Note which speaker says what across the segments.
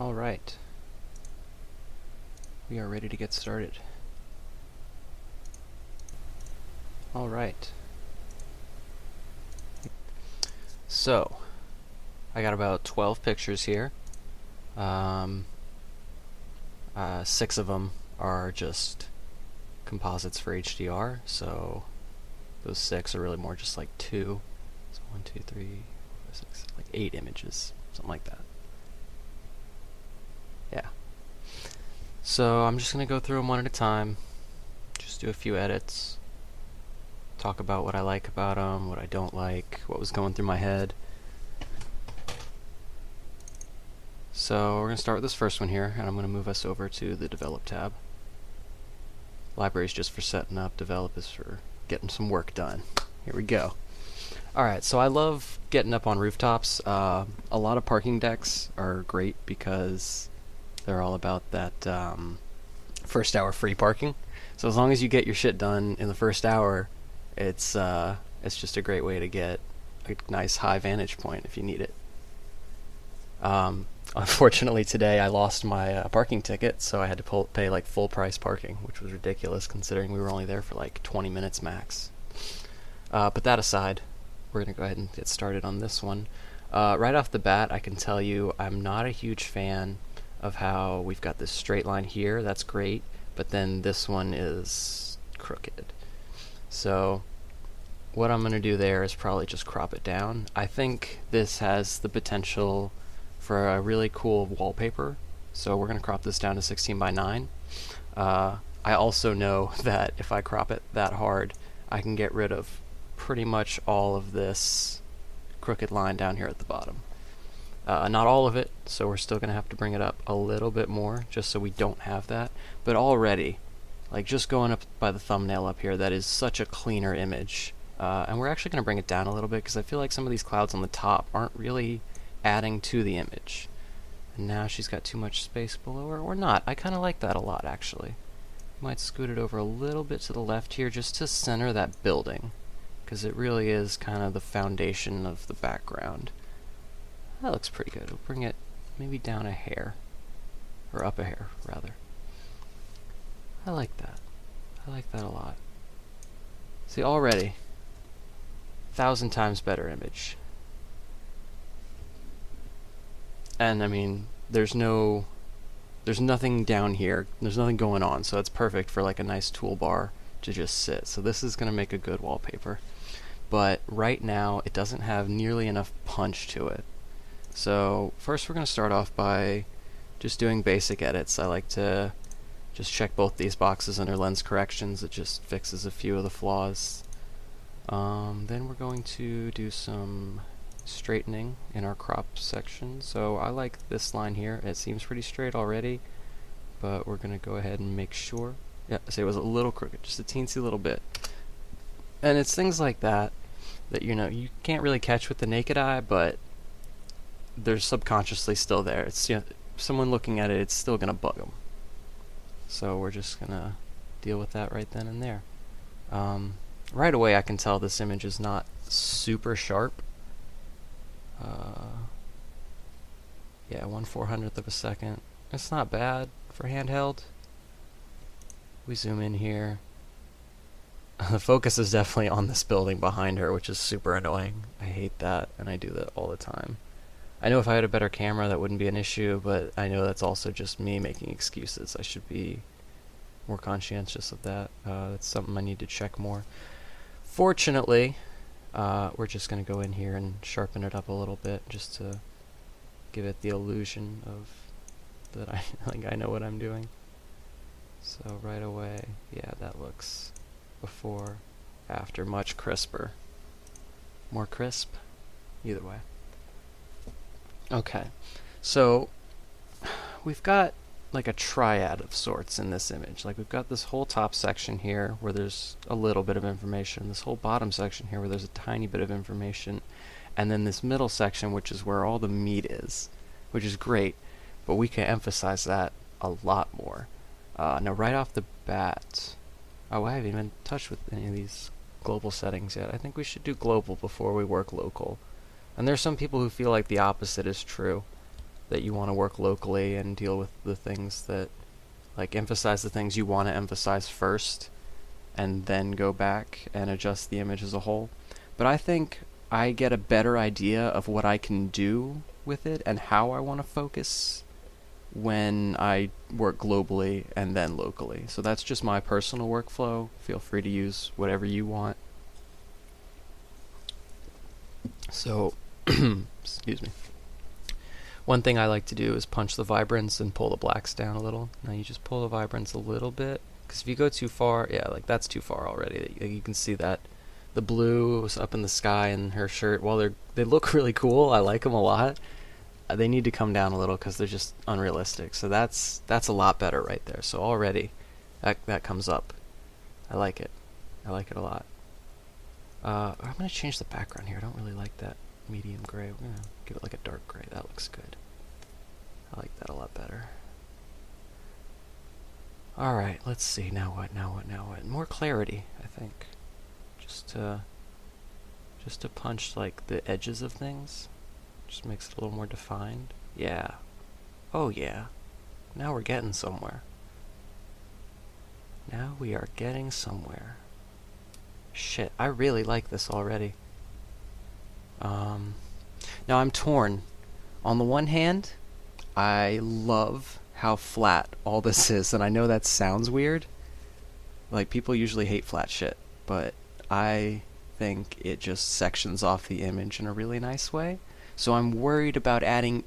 Speaker 1: All right, we are ready to get started. All right. So, I got about 12 pictures here. 6 of them are just composites for HDR, so those 6 are really more just like 2. So 1, 2, 3, 4, 5, 6, like 8 images, something like that. Yeah. So I'm just going to go through them one at a time, just do a few edits, talk about what I like about them, what I don't like, what was going through my head. So we're going to start with this first one here, and I'm going to move us over to the Develop tab. Library is just for setting up, Develop is for getting some work done. Here we go. Alright, so I love getting up on rooftops. A lot of parking decks are great because they're all about that first hour free parking. So as long as you get your shit done in the first hour, it's just a great way to get a nice high vantage point if you need it. Unfortunately today I lost my parking ticket, so I had to pay like full price parking, which was ridiculous considering we were only there for like 20 minutes max. But that aside, we're going to go ahead and get started on this one. Right off the bat, I can tell you I'm not a huge fan of how we've got this straight line here. That's great, but then this one is crooked. So what I'm going to do there is probably just crop it down. I think this has the potential for a really cool wallpaper, so we're going to crop this down to 16 by 9. I also know that if I crop it that hard, I can get rid of pretty much all of this crooked line down here at the bottom. Not all of it, so we're still going to have to bring it up a little bit more just so we don't have that. But already, like just going up by the thumbnail up here, that is such a cleaner image. And we're actually going to bring it down a little bit because I feel like some of these clouds on the top aren't really adding to the image. And now she's got too much space below her, or not. I kind of like that a lot, actually. Might scoot it over a little bit to the left here just to center that building, because it really is kind of the foundation of the background. That looks pretty good. We'll bring it maybe down a hair, or up a hair, rather. I like that. I like that a lot. See, already, 1,000 times better image. And I mean, there's nothing down here, there's nothing going on, so it's perfect for like a nice toolbar to just sit. So this is going to make a good wallpaper. But right now, it doesn't have nearly enough punch to it. So first we're going to start off by just doing basic edits. I like to just check both these boxes under lens corrections. It just fixes a few of the flaws. Then we're going to do some straightening in our crop section. So I like this line here. It seems pretty straight already, but we're going to go ahead and make sure. Yeah, say it was a little crooked, just a teensy little bit. And it's things like that that you can't really catch with the naked eye, but they're subconsciously still there. It's someone looking at it, it's still going to bug them. So we're just going to deal with that right then and there. Right away I can tell this image is not super sharp. Yeah, 1/400th of a second. It's not bad for handheld. We zoom in here. The focus is definitely on this building behind her, which is super annoying. I hate that, and I do that all the time. I know if I had a better camera that wouldn't be an issue, but I know that's also just me making excuses. I should be more conscientious of that. That's something I need to check more. Fortunately, we're just going to go in here and sharpen it up a little bit just to give it the illusion of that I know what I'm doing. So right away, yeah, that looks before, after, much crisper. More crisp? Either way. Okay, so we've got like a triad of sorts in this image. Like we've got this whole top section here where there's a little bit of information, this whole bottom section here where there's a tiny bit of information, and then this middle section which is where all the meat is, which is great, but we can emphasize that a lot more. Now right off the bat, oh, I haven't even touched with any of these global settings yet. I think we should do global before we work local. And there's some people who feel like the opposite is true. that you want to work locally and deal with the things that, like, emphasize the things you want to emphasize first and then go back and adjust the image as a whole. But I think I get a better idea of what I can do with it and how I want to focus when I work globally and then locally. So that's just my personal workflow. Feel free to use whatever you want. So, excuse me. One thing I like to do is punch the vibrance and pull the blacks down a little. Now you just pull the vibrance a little bit, because if you go too far, yeah, like that's too far already. You can see that the blue was up in the sky in her shirt. While they look really cool, I like them a lot. They need to come down a little because they're just unrealistic. So that's a lot better right there. So already that comes up. I like it. I like it a lot. I'm going to change the background here. I don't really like that medium gray. We're going to give it like a dark gray. That looks good. I like that a lot better. Alright, let's see. Now what? More clarity, I think. Just to punch like the edges of things. Just makes it a little more defined. Yeah. Oh yeah. Now we're getting somewhere. Now we are getting somewhere. Shit, I really like this already. Now I'm torn. On the one hand, I love how flat all this is, and I know that sounds weird. Like, people usually hate flat shit, but I think it just sections off the image in a really nice way. So I'm worried about adding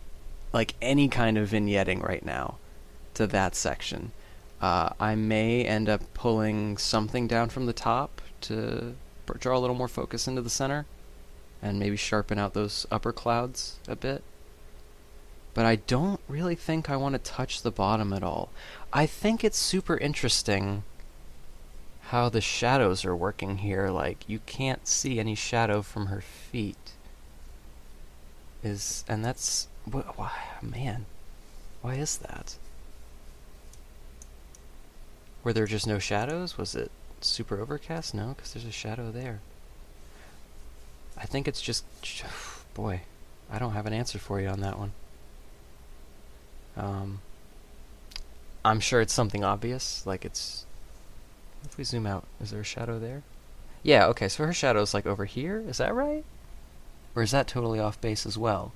Speaker 1: like any kind of vignetting right now to that section. I may end up pulling something down from the top to draw a little more focus into the center and maybe sharpen out those upper clouds a bit. But I don't really think I want to touch the bottom at all. I think it's super interesting how the shadows are working here. Like, you can't see any shadow from her feet. And that's... Why, man, why is that? Were there just no shadows? Was it super overcast? No, because there's a shadow there. I think it's just... Boy, I don't have an answer for you on that one. I'm sure it's something obvious, like it's... If we zoom out, is there a shadow there? Yeah, okay, so her shadow's like over here, is that right? Or is that totally off base as well?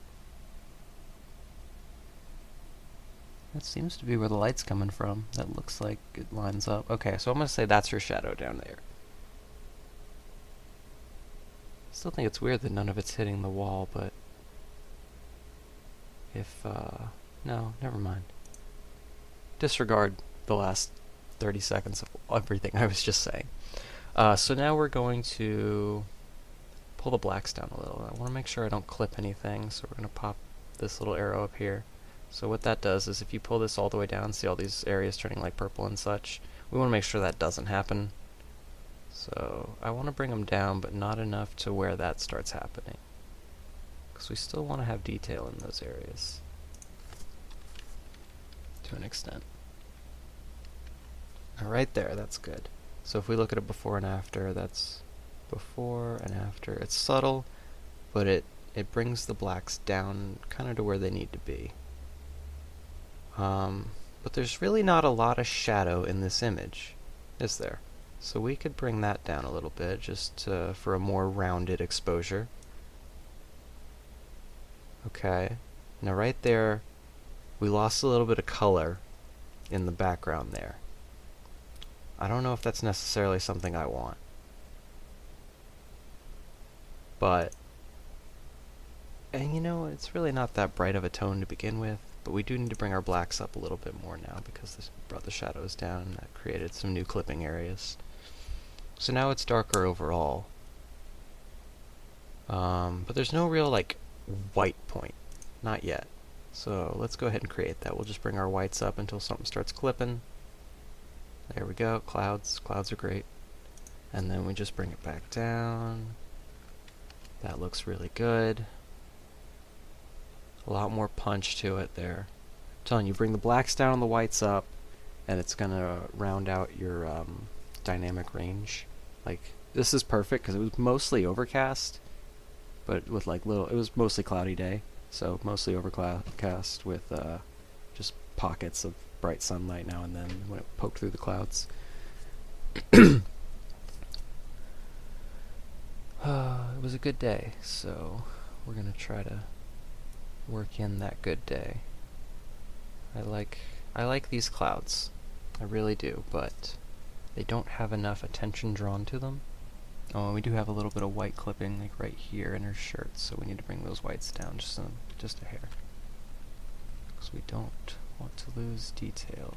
Speaker 1: That seems to be where the light's coming from. That looks like it lines up. Okay, so I'm going to say that's her shadow down there. Still think it's weird that none of it's hitting the wall, but... If, no, never mind. Disregard the last 30 seconds of everything I was just saying. So now we're going to pull the blacks down a little. I want to make sure I don't clip anything, so we're going to pop this little arrow up here. So what that does is if you pull this all the way down, see all these areas turning like purple and such, we want to make sure that doesn't happen. So I want to bring them down, but not enough to where that starts happening, because we still want to have detail in those areas to an extent. Right there, that's good. So if we look at it before and after, that's before and after. It's subtle, but it brings the blacks down kind of to where they need to be. But there's really not a lot of shadow in this image, is there? So we could bring that down a little bit, just for a more rounded exposure. Okay, now right there, we lost a little bit of color in the background there. I don't know if that's necessarily something I want. But, and you know, it's really not that bright of a tone to begin with, but we do need to bring our blacks up a little bit more now because this brought the shadows down and that created some new clipping areas. So now it's darker overall. But there's no real, like, white point. Not yet. So let's go ahead and create that. We'll just bring our whites up until something starts clipping. There we go. Clouds. Clouds are great. And then we just bring it back down. That looks really good. A lot more punch to it there. I'm telling you, bring the blacks down and the whites up, and it's going to round out your dynamic range. Like, this is perfect because it was mostly overcast, but with like little, it was mostly cloudy day. So mostly overcast with just pockets of bright sunlight now and then when it poked through the clouds. It was a good day, so we're gonna try to work in that good day. I like these clouds. I really do, but they don't have enough attention drawn to them. Oh, and we do have a little bit of white clipping like right here in her shirt, so we need to bring those whites down just a hair. Because we don't want to lose detail.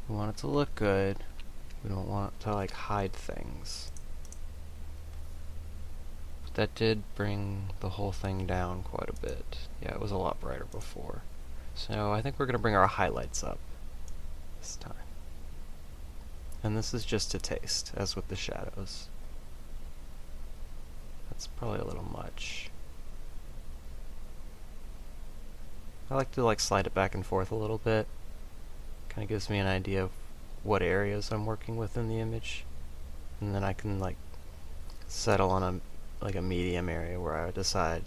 Speaker 1: We want it to look good. We don't want to like hide things. But that did bring the whole thing down quite a bit. Yeah, it was a lot brighter before. So I think we're going to bring our highlights up this time. And this is just a taste, as with the shadows. That's probably a little much. I like to slide it back and forth a little bit. Kind of gives me an idea of what areas I'm working with in the image. And then I can settle on a medium area where I decide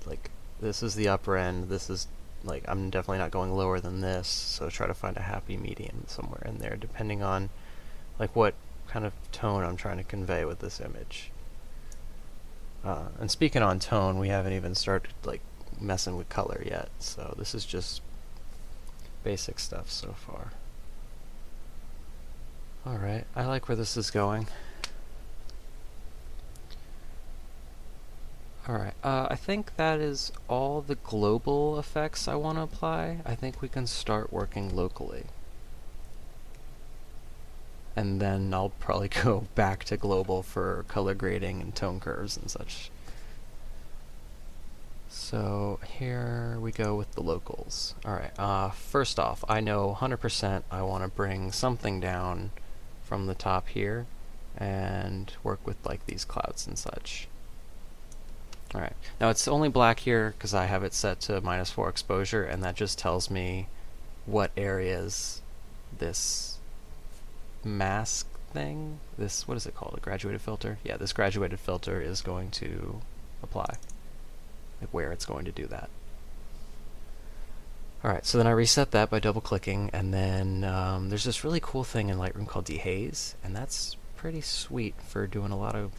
Speaker 1: this is the upper end, this is I'm definitely not going lower than this, so try to find a happy medium somewhere in there, depending on what kind of tone I'm trying to convey with this image. And speaking on tone, we haven't even started messing with color yet, so this is just basic stuff so far. Alright, I like where this is going. Alright, I think that is all the global effects I want to apply. I think we can start working locally. And then I'll probably go back to global for color grading and tone curves and such. So here we go with the locals. Alright, first off, I know 100% I want to bring something down from the top here and work with these clouds and such. Alright, now it's only black here because I have it set to -4 exposure, and that just tells me what areas this mask thing, what is it called, a graduated filter? Yeah, this graduated filter is going to apply, where it's going to do that. Alright, so then I reset that by double clicking, and then there's this really cool thing in Lightroom called dehaze, and that's pretty sweet for doing a lot of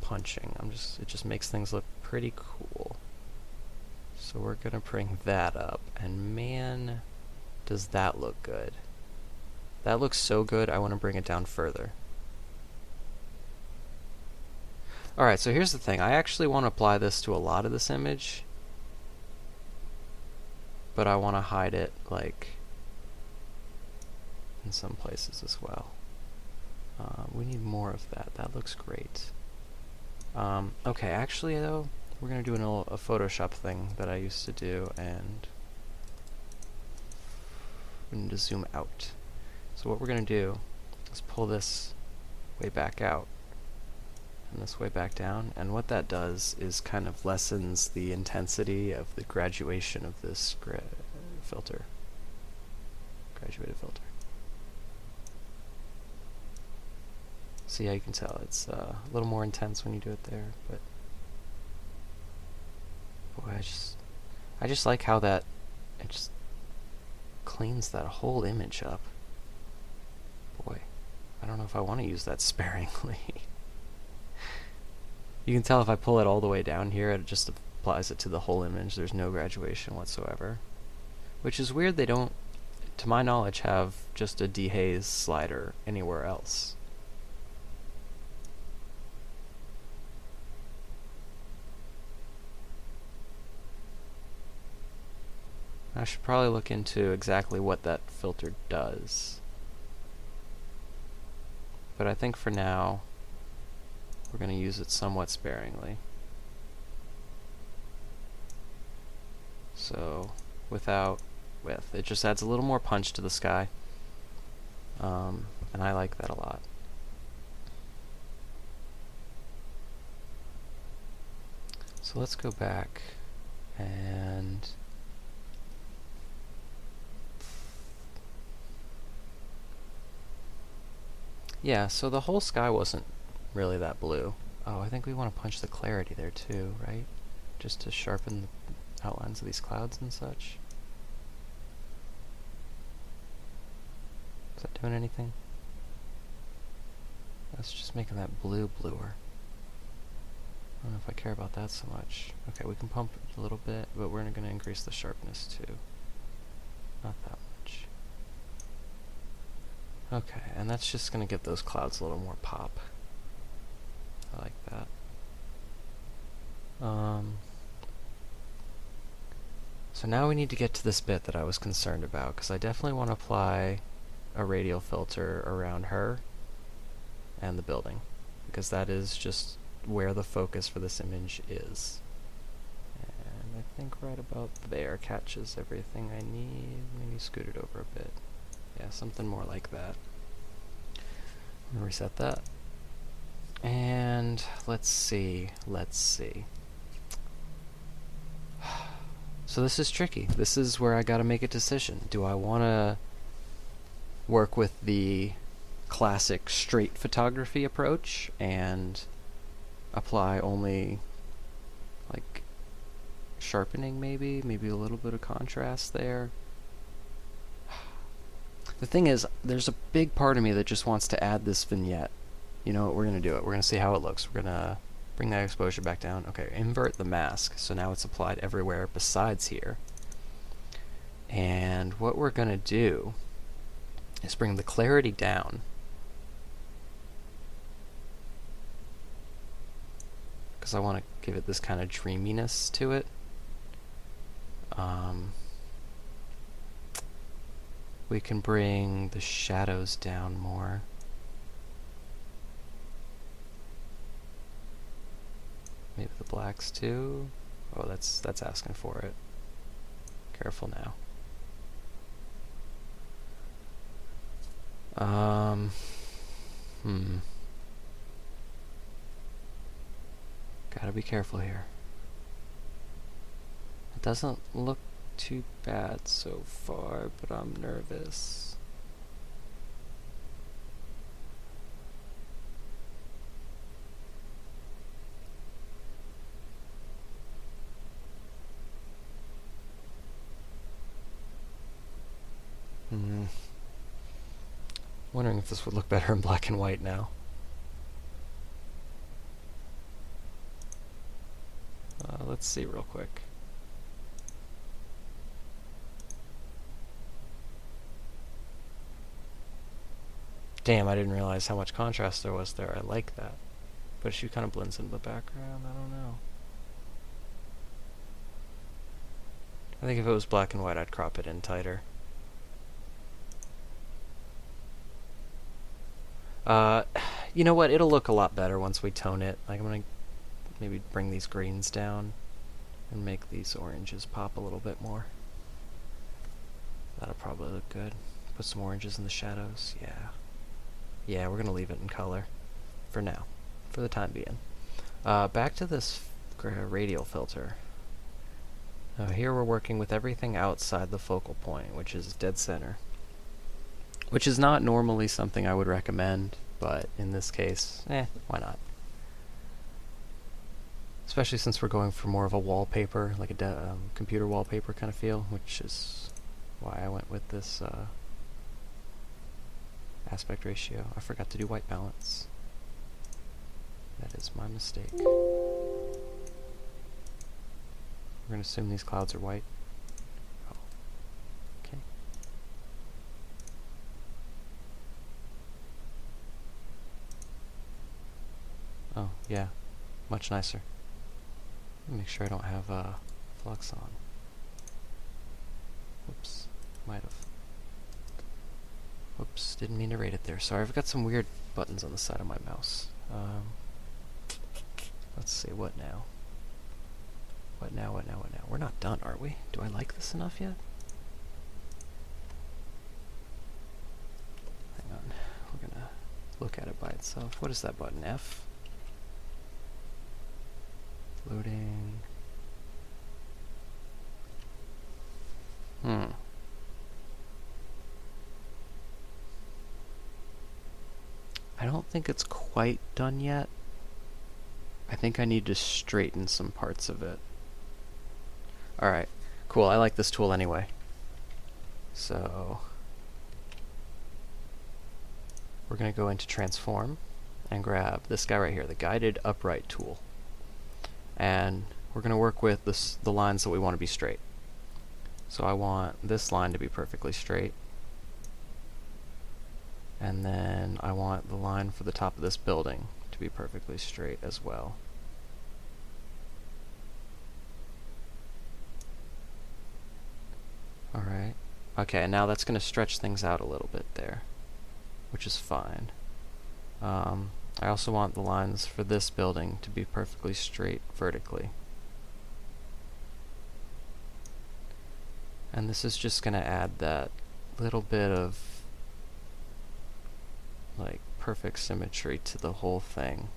Speaker 1: punching. It just makes things look pretty cool. So we're gonna bring that up, and man, does that look good. That looks so good, I want to bring it down further. Alright, so here's the thing. I actually want to apply this to a lot of this image, but I want to hide it in some places as well. We need more of that. That looks great. Okay, actually though, we're going to do a Photoshop thing that I used to do, and we need to zoom out. So what we're going to do is pull this way back out and this way back down, and what that does is kind of lessens the intensity of the graduation of this filter. Graduated filter. See how you can tell it's a little more intense when you do it there, but boy, I just like how it just cleans that whole image up. Boy, I don't know if I want to use that sparingly. You can tell if I pull it all the way down here, it just applies it to the whole image. There's no graduation whatsoever, which is weird. They don't, to my knowledge, have just a dehaze slider anywhere else. I should probably look into exactly what that filter does. But I think for now, we're going to use it somewhat sparingly. So, without with. It just adds a little more punch to the sky. And I like that a lot. So let's go back and yeah, so the whole sky wasn't really that blue. Oh, I think we want to punch the clarity there too, right? Just to sharpen outlines of these clouds and such. Is that doing anything? That's just making that blue bluer. I don't know if I care about that so much. Okay, we can pump it a little bit, but we're going to increase the sharpness too. Not that much. Okay, and that's just going to give those clouds a little more pop. I like that. So now we need to get to this bit that I was concerned about, because I definitely want to apply a radial filter around her and the building, because that is just where the focus for this image is. And I think right about there catches everything I need. Maybe scoot it over a bit. Yeah, something more like that. I'm gonna reset that. And let's see. So this is tricky. This is where I gotta make a decision. Do I wanna work with the classic straight photography approach and apply only like sharpening, maybe a little bit of contrast there? The thing is, there's a big part of me that just wants to add this vignette. You know what, we're gonna do it. We're gonna see how it looks. We're gonna bring that exposure back down. Okay, invert the mask, so now it's applied everywhere besides here. And what we're gonna do is bring the clarity down. Because I want to give it this kind of dreaminess to it. We can bring the shadows down more. Maybe the blacks too. Oh, that's asking for it. Careful now. Gotta be careful here. It doesn't look too bad so far, but I'm nervous. Wondering if this would look better in black and white now. Let's see real quick. Damn, I didn't realize how much contrast there was there. I like that. But she kind of blends into the background. I don't know. I think if it was black and white, I'd crop it in tighter. You know what? It'll look a lot better once we tone it. Like, I'm gonna maybe bring these greens down and make these oranges pop a little bit more. That'll probably look good. Put some oranges in the shadows. Yeah, we're gonna leave it in color for now, for the time being. Back to this radial filter. Now here we're working with everything outside the focal point, which is dead center. Which is not normally something I would recommend, but in this case, why not? Especially since we're going for more of a wallpaper, like a computer wallpaper kind of feel, which is why I went with this aspect ratio. I forgot to do white balance. That is my mistake. We're going to assume these clouds are white. Oh. Okay. Oh, yeah. Much nicer. Make sure I don't have flux on. Oops. Might have. Oops, didn't mean to rate it there. Sorry, I've got some weird buttons on the side of my mouse. Let's see, what now? What now? We're not done, are we? Do I like this enough yet? Hang on, we're gonna look at it by itself. What is that button? F? Loading. I don't think it's quite done yet. I think I need to straighten some parts of it. Alright, cool. I like this tool anyway. So we're going to go into transform and grab this guy right here, the guided upright tool. And we're going to work with the lines that we want to be straight. So I want this line to be perfectly straight. And then I want the line for the top of this building to be perfectly straight as well. Alright. Okay, now that's going to stretch things out a little bit there, which is fine. I also want the lines for this building to be perfectly straight vertically. And this is just going to add that little bit of like perfect symmetry to the whole thing.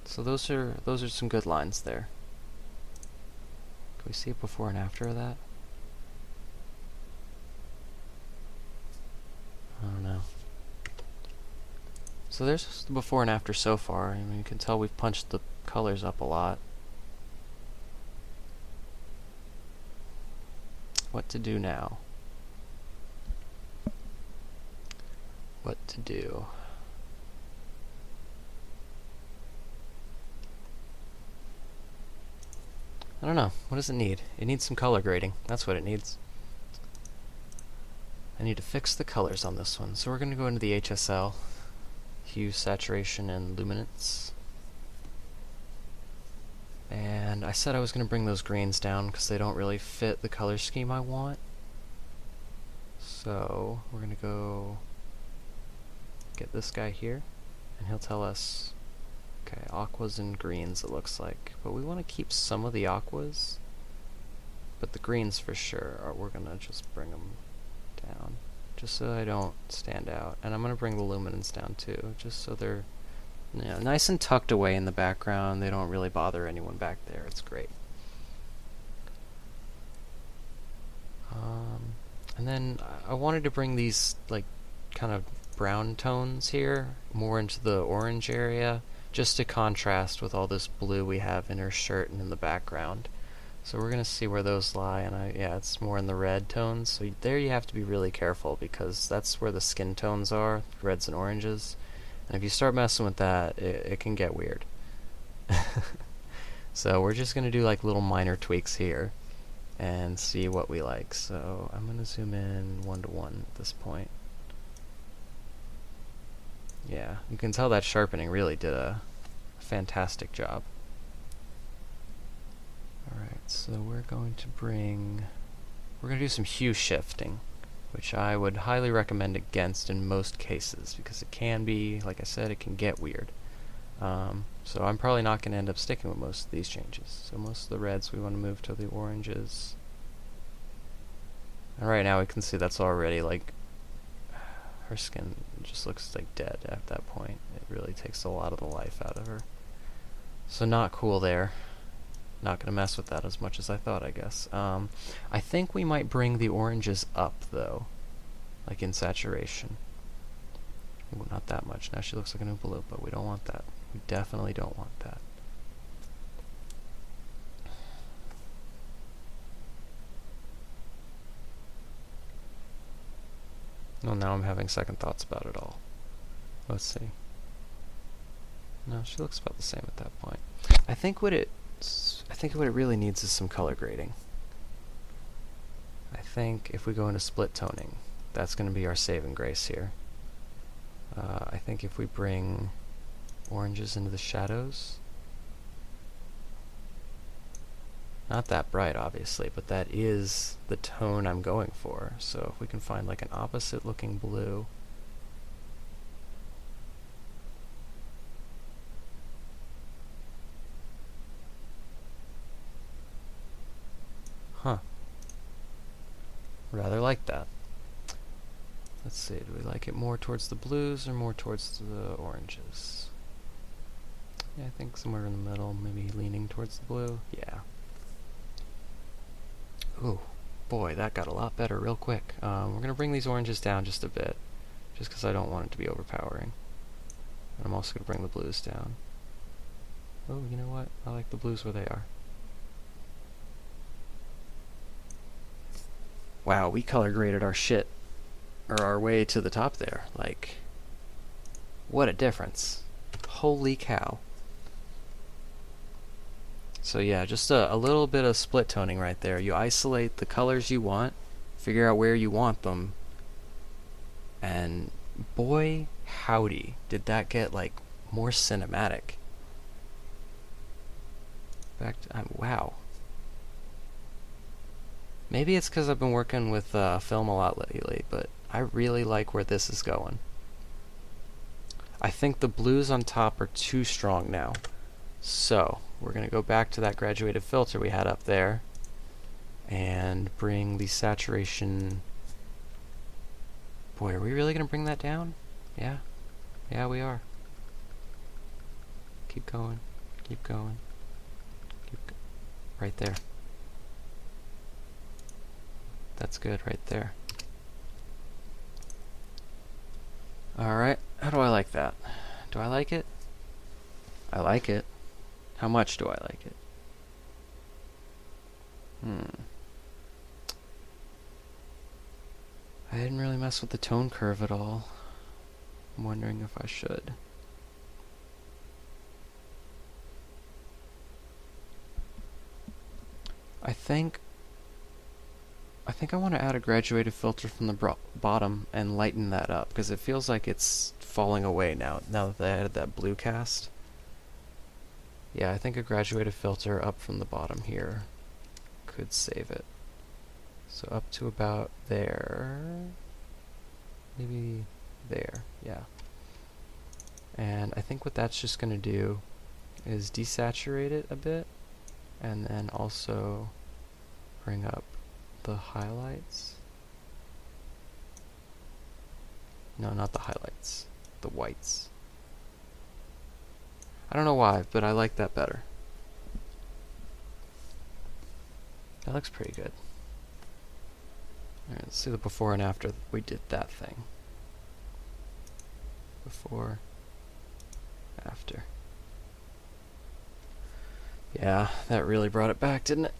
Speaker 1: So those are some good lines there. Can we see it before and after of that? I don't know. So there's the before and after so far. I mean, you can tell we've punched the colors up a lot. What to do now? What to do? I don't know. What does it need? It needs some color grading. That's what it needs. I need to fix the colors on this one. So we're going to go into the HSL, hue, saturation, and luminance. And I said I was going to bring those greens down because they don't really fit the color scheme I want. So we're going to go get this guy here, and he'll tell us, okay, aquas and greens it looks like, but we want to keep some of the aquas, but the greens for sure, we're going to just bring them down, just so I don't stand out. And I'm going to bring the luminance down too, just so they're nice and tucked away in the background. They don't really bother anyone back there. It's great. And then I wanted to bring these like kind of brown tones here more into the orange area, just to contrast with all this blue we have in her shirt and in the background. So we're going to see where those lie, and yeah, it's more in the red tones. So there you have to be really careful because that's where the skin tones are, reds and oranges. And if you start messing with that, it can get weird. So we're just going to do like little minor tweaks here and see what we like. So I'm going to zoom in 1:1 at this point. Yeah, you can tell that sharpening really did a fantastic job. Alright, so we're going to do some hue shifting, which I would highly recommend against in most cases, because it can be, like I said, it can get weird. So I'm probably not going to end up sticking with most of these changes. So most of the reds we want to move to the oranges. And right now we can see that's already like, her skin just looks like dead at that point. It really takes a lot of the life out of her. So not cool there. Not going to mess with that as much as I thought, I guess. I think we might bring the oranges up, though. Like in saturation. Ooh, not that much. Now she looks like a new blue, but we don't want that. We definitely don't want that. Well, now I'm having second thoughts about it all. Let's see. No, she looks about the same at that point. I think what it really needs is some color grading. I think if we go into split toning, that's going to be our saving grace here. I think if we bring oranges into the shadows, not that bright obviously, but that is the tone I'm going for. So if we can find like an opposite looking blue, rather like that. Let's see, do we like it more towards the blues or more towards the oranges? Yeah, I think somewhere in the middle, maybe leaning towards the blue. Yeah. Ooh, boy, that got a lot better real quick. We're going to bring these oranges down just a bit, just because I don't want it to be overpowering. And I'm also going to bring the blues down. Oh, you know what? I like the blues where they are. Wow, we color graded our shit, or our way to the top there. Like, what a difference. Holy cow. So yeah, just a little bit of split toning right there. You isolate the colors you want, figure out where you want them, and boy howdy, did that get like more cinematic. Back to, wow. Maybe it's because I've been working with film a lot lately, but I really like where this is going. I think the blues on top are too strong now. So, we're going to go back to that graduated filter we had up there and bring the saturation... Boy, are we really going to bring that down? Yeah. Yeah, we are. Keep going. Keep going. Right there. That's good right there. Alright, how do I like that? Do I like it? I like it. How much do I like it? I didn't really mess with the tone curve at all. I'm wondering if I should. I think I want to add a graduated filter from the bottom and lighten that up, because it feels like it's falling away now that I added that blue cast. Yeah, I think a graduated filter up from the bottom here could save it. So up to about there. Maybe there, yeah. And I think what that's just going to do is desaturate it a bit, and then also bring up the highlights. No, not the highlights. The whites. I don't know why, but I like that better. That looks pretty good. Alright, let's see the before and after we did that thing. Before, after. Yeah, that really brought it back, didn't it?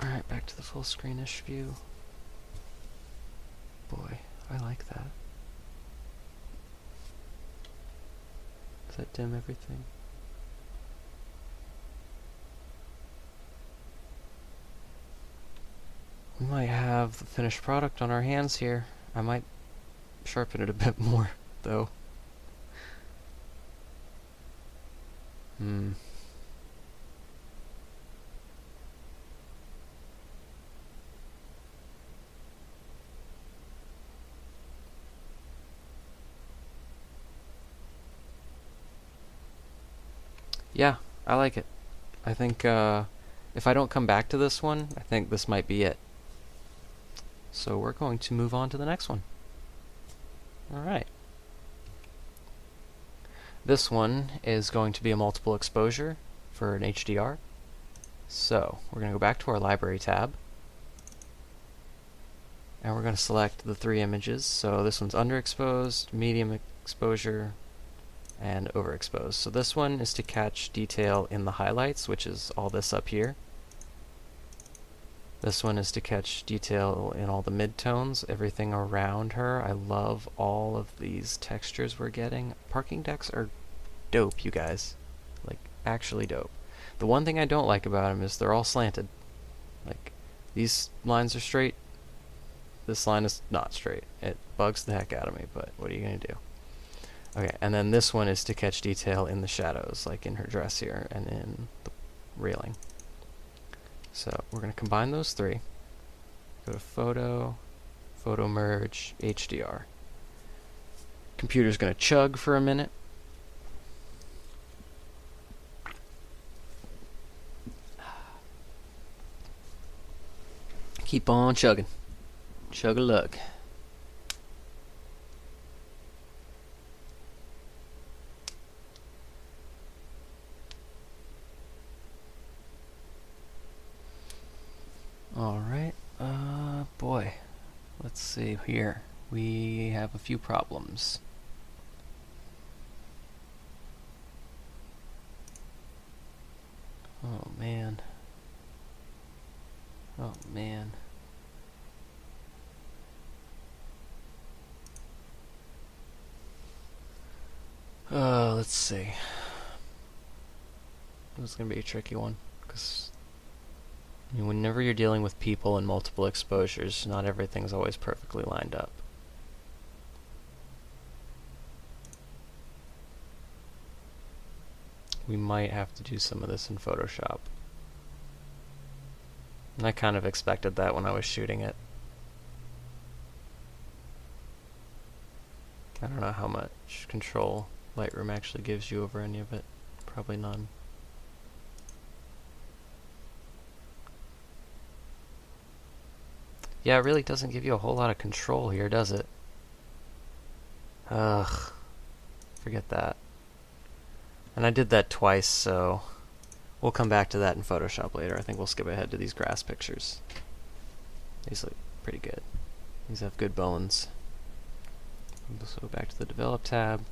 Speaker 1: Alright, back to the full screenish view. Boy, I like that. Does that dim everything? We might have the finished product on our hands here. I might sharpen it a bit more, though. Yeah, I like it. I think if I don't come back to this one, I think this might be it. So we're going to move on to the next one. Alright. This one is going to be a multiple exposure for an HDR. So we're going to go back to our library tab. And we're going to select the 3 images. So this one's underexposed, medium exposure, and overexposed. So this one is to catch detail in the highlights, which is all this up here. This one is to catch detail in all the midtones, everything around her. I love all of these textures we're getting. Parking decks are dope, you guys. Like, actually dope. The one thing I don't like about them is they're all slanted. Like, these lines are straight. This line is not straight. It bugs the heck out of me, but what are you going to do? Okay, and then this one is to catch detail in the shadows, like in her dress here and in the railing. So we're going to combine those 3. Go to Photo, Photo Merge, HDR. Computer's going to chug for a minute. Keep on chugging. Chug-a-lug. Alright, boy, let's see here. We have a few problems. Oh man. Oh man. Let's see. This is gonna be a tricky one, because whenever you're dealing with people and multiple exposures, not everything's always perfectly lined up. We might have to do some of this in Photoshop. And I kind of expected that when I was shooting it. I don't know how much control Lightroom actually gives you over any of it. Probably none. Yeah, it really doesn't give you a whole lot of control here, does it? Ugh. Forget that. And I did that twice, so we'll come back to that in Photoshop later. I think we'll skip ahead to these grass pictures. These look pretty good. These have good bones. So back to the Develop tab.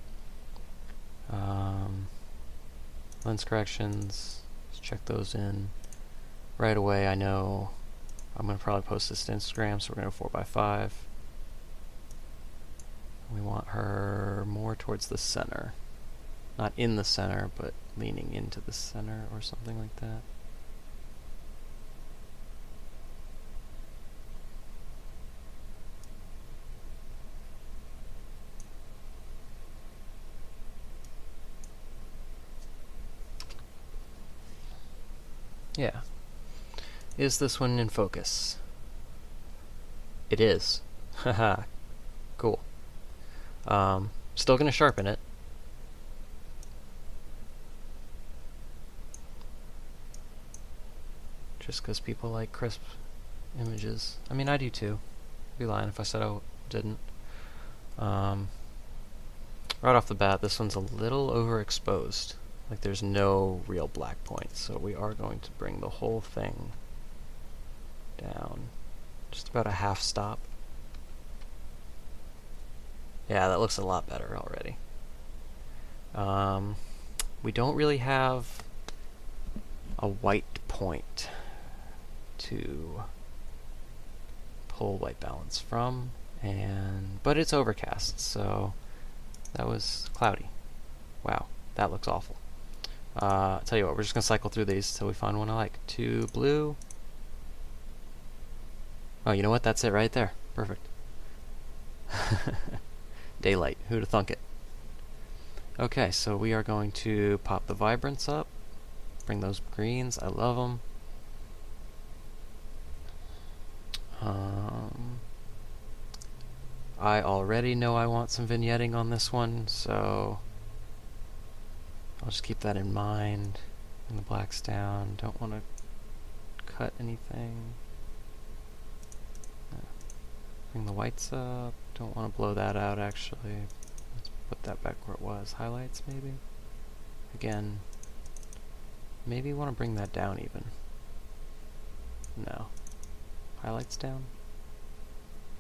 Speaker 1: Lens corrections. Let's check those in. Right away, I know I'm going to probably post this to Instagram, so we're going to 4x5. We want her more towards the center. Not in the center, but leaning into the center or something like that. Yeah. Is this one in focus? It is. Haha. Cool. Still gonna sharpen it. Just because people like crisp images. I mean, I do too. I'd be lying if I said I didn't. Right off the bat, this one's a little overexposed. Like, there's no real black points, so we are going to bring the whole thing down. Just about a half stop. Yeah, that looks a lot better already. We don't really have a white point to pull white balance from, but it's overcast, so that was cloudy. Wow, that looks awful. I'll tell you what, we're just going to cycle through these until we find one I like. 2 blue. Oh, you know what? That's it right there. Perfect. Daylight. Who'd have thunk it? Okay, so we are going to pop the vibrance up. Bring those greens. I love them. I already know I want some vignetting on this one, so I'll just keep that in mind. Bring the blacks down. Don't want to cut anything. Bring the whites up. Don't want to blow that out, actually. Let's put that back where it was. Highlights, maybe? Again, maybe want to bring that down even. No. Highlights down?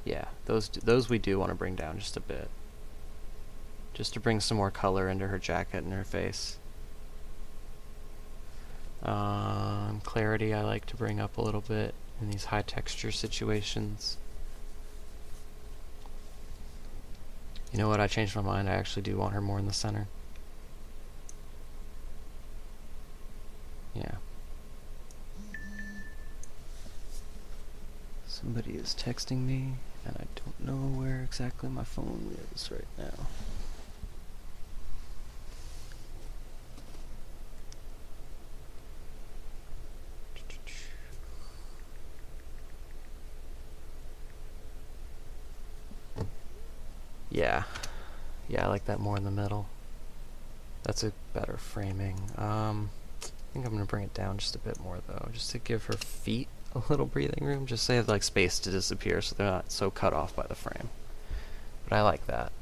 Speaker 1: Yeah, those we do want to bring down just a bit. Just to bring some more color into her jacket and her face. Clarity I like to bring up a little bit in these high texture situations. You know what, I changed my mind. I actually do want her more in the center. Yeah. Somebody is texting me, and I don't know where exactly my phone is right now. Yeah. Yeah, I like that more in the middle. That's a better framing. I think I'm going to bring it down just a bit more, though, just to give her feet a little breathing room, just so they have like space to disappear so they're not so cut off by the frame. But I like that.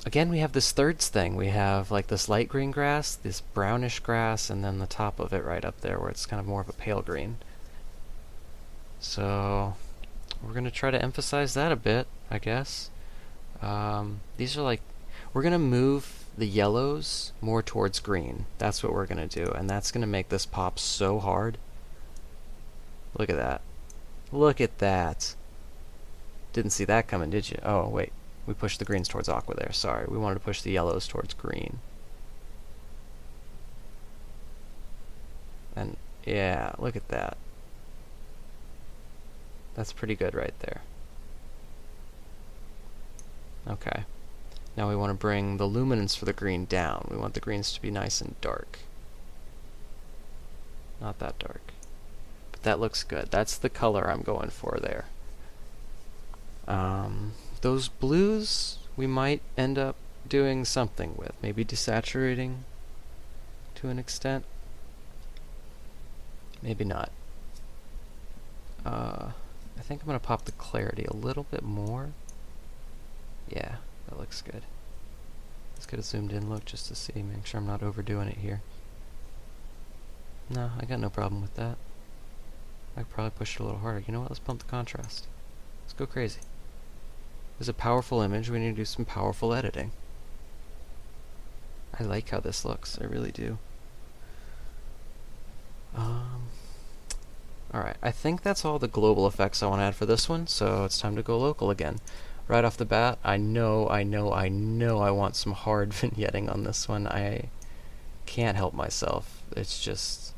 Speaker 1: Again, we have this thirds thing. We have like this light green grass, this brownish grass, and then the top of it right up there where it's kind of more of a pale green. So we're going to try to emphasize that a bit, I guess. These are like, we're going to move the yellows more towards green. That's what we're going to do, and that's going to make this pop so hard. Look at that. Look at that. Didn't see that coming, did you? Oh, wait. We pushed the greens towards aqua there. Sorry. We wanted to push the yellows towards green. And, yeah, look at that. That's pretty good right there. Okay. Now we want to bring the luminance for the green down. We want the greens to be nice and dark. Not that dark. But that looks good. That's the color I'm going for there. Those blues we might end up doing something with. Maybe desaturating to an extent. Maybe not. I think I'm going to pop the clarity a little bit more. Yeah, that looks good. Let's get a zoomed in look just to see, make sure I'm not overdoing it here. No, I got no problem with that. I could probably push it a little harder. You know what, let's bump the contrast. Let's go crazy. It's a powerful image, we need to do some powerful editing. I like how this looks, I really do. Alright, I think that's all the global effects I want to add for this one, so it's time to go local again. Right off the bat, I know I want some hard vignetting on this one. I can't help myself. It's just,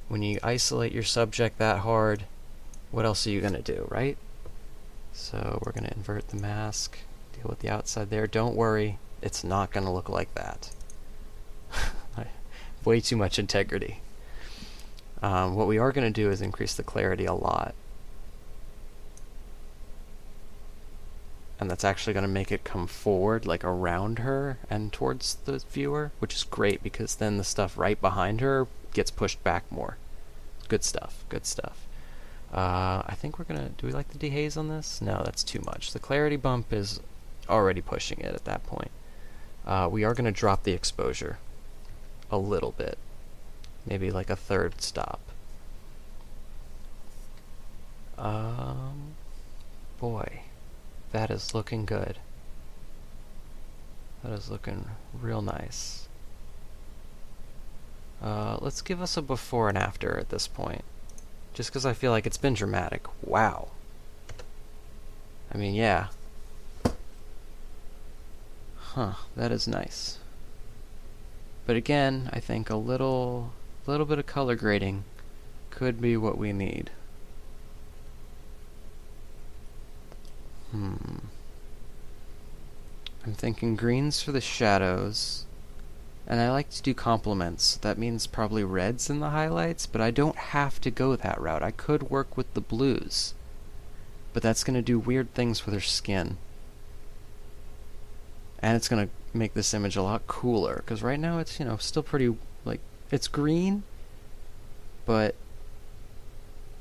Speaker 1: when you isolate your subject that hard, what else are you going to do, right? So we're going to invert the mask, deal with the outside there. Don't worry, it's not going to look like that. Way too much integrity. What we are going to do is increase the clarity a lot. And that's actually going to make it come forward, like around her and towards the viewer, which is great because then the stuff right behind her gets pushed back more. Good stuff, good stuff. I think we're going to, do we like the dehaze on this? No, that's too much. The clarity bump is already pushing it at that point. We are going to drop the exposure a little bit. Maybe like a third stop. Boy. That is looking good. That is looking real nice. Let's give us a before and after at this point. Just because I feel like it's been dramatic. Wow. I mean, yeah. Huh, that is nice. But again, I think a little bit of color grading could be what we need. I'm thinking greens for the shadows, and I like to do complements. That means probably reds in the highlights, but I don't have to go that route. I could work with the blues, but that's going to do weird things with her skin. And it's going to make this image a lot cooler, because right now it's, you know, still pretty, like, it's green, but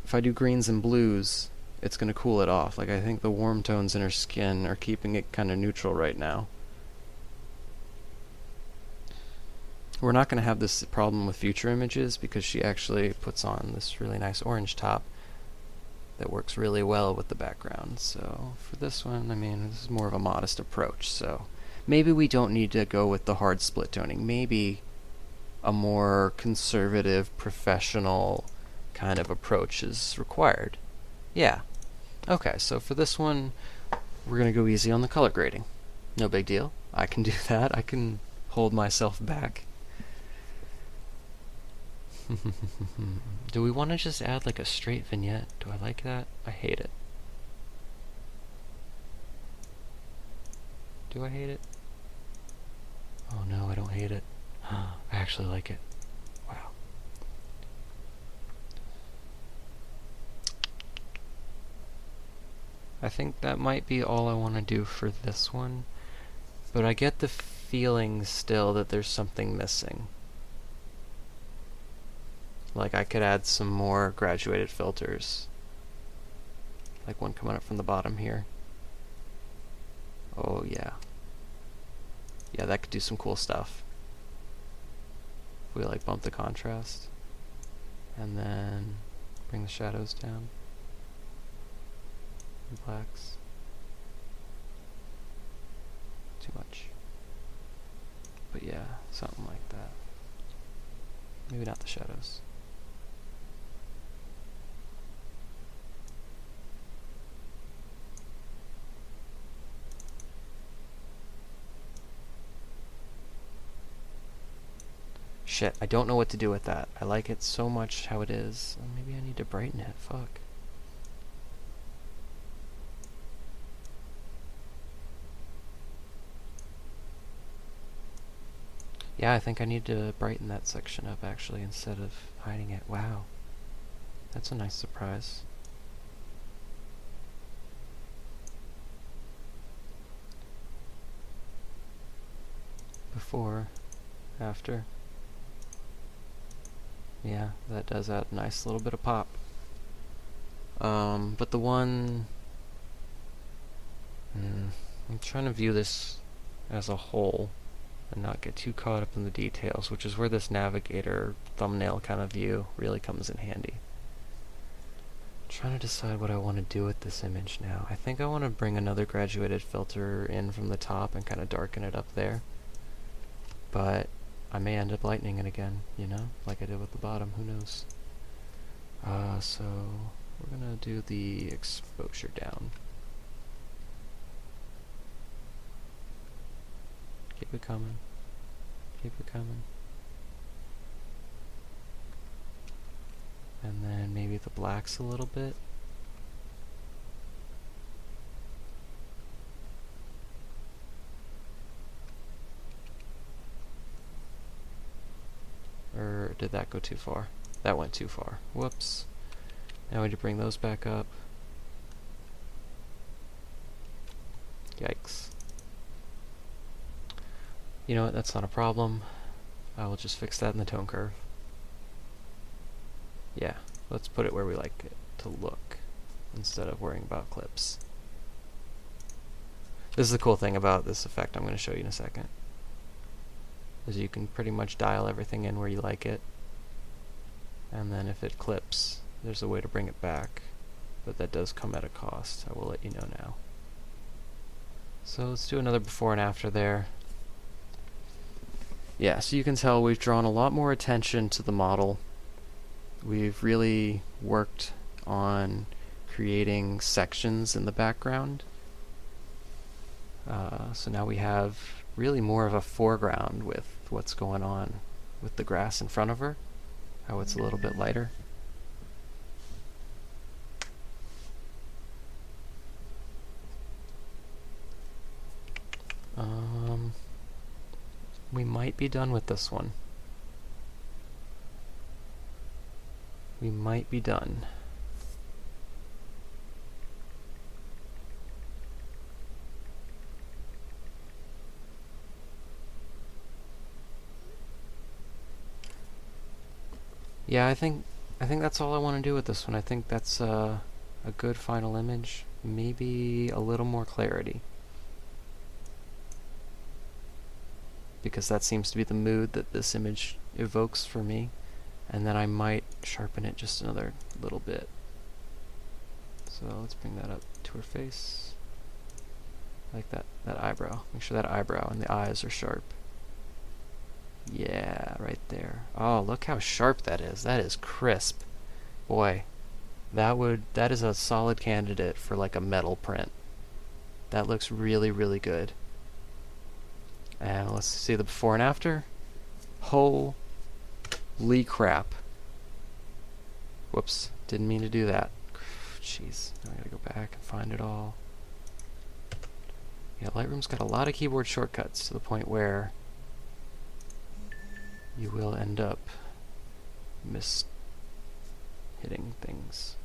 Speaker 1: if I do greens and blues, it's going to cool it off. Like, I think the warm tones in her skin are keeping it kind of neutral right now. We're not going to have this problem with future images because she actually puts on this really nice orange top that works really well with the background. So for this one, I mean, this is more of a modest approach. So maybe we don't need to go with the hard split toning. Maybe a more conservative, professional kind of approach is required. Yeah. Okay, so for this one, we're going to go easy on the color grading. No big deal. I can do that. I can hold myself back. Do we want to just add like a straight vignette? Do I like that? I hate it. Do I hate it? Oh no, I don't hate it. I actually like it. Wow. I think that might be all I want to do for this one, but I get the feeling still that there's something missing. Like I could add some more graduated filters, like one coming up from the bottom here. Oh yeah. Yeah, that could do some cool stuff. If we like bump the contrast and then bring the shadows down. Blacks. Too much. But yeah, something like that. Maybe not the shadows. Shit, I don't know what to do with that. I like it so much how it is. Maybe I need to brighten it. Fuck. Yeah, I think I need to brighten that section up actually instead of hiding it. Wow. That's a nice surprise. Before, after. Yeah, that does add a nice little bit of pop. But the one... I'm trying to view this as a whole and not get too caught up in the details, which is where this navigator thumbnail kind of view really comes in handy. Trying to decide what I want to do with this image now. I think I want to bring another graduated filter in from the top and kind of darken it up there. But I may end up lightening it again, you know, like I did with the bottom, who knows. So we're gonna do the exposure down. Keep it coming. Keep it coming. And then maybe the blacks a little bit. Or did that go too far? That went too far. Whoops. Now we need to bring those back up. Yikes. You know what, that's not a problem. I will just fix that in the tone curve. Yeah, let's put it where we like it to look, instead of worrying about clips. This is the cool thing about this effect I'm going to show you in a second. Is you can pretty much dial everything in where you like it. And then if it clips, there's a way to bring it back. But that does come at a cost. I will let you know now. So let's do another before and after there. Yeah, so you can tell we've drawn a lot more attention to the model. We've really worked on creating sections in the background. So now we have really more of a foreground with what's going on with the grass in front of her, how it's a little bit lighter. We might be done with this one. We might be done. Yeah, I think that's all I want to do with this one. I think that's a good final image. Maybe a little more clarity, because that seems to be the mood that this image evokes for me. And then I might sharpen it just another little bit. So let's bring that up to her face. Like that eyebrow. Make sure that eyebrow and the eyes are sharp. Yeah, right there. Oh, look how sharp that is. That is crisp. Boy, that is a solid candidate for like a metal print. That looks really, really good. And let's see the before and after. Holy crap. Whoops, didn't mean to do that. Jeez, now I gotta go back and find it all. Yeah, Lightroom's got a lot of keyboard shortcuts to the point where you will end up hitting things.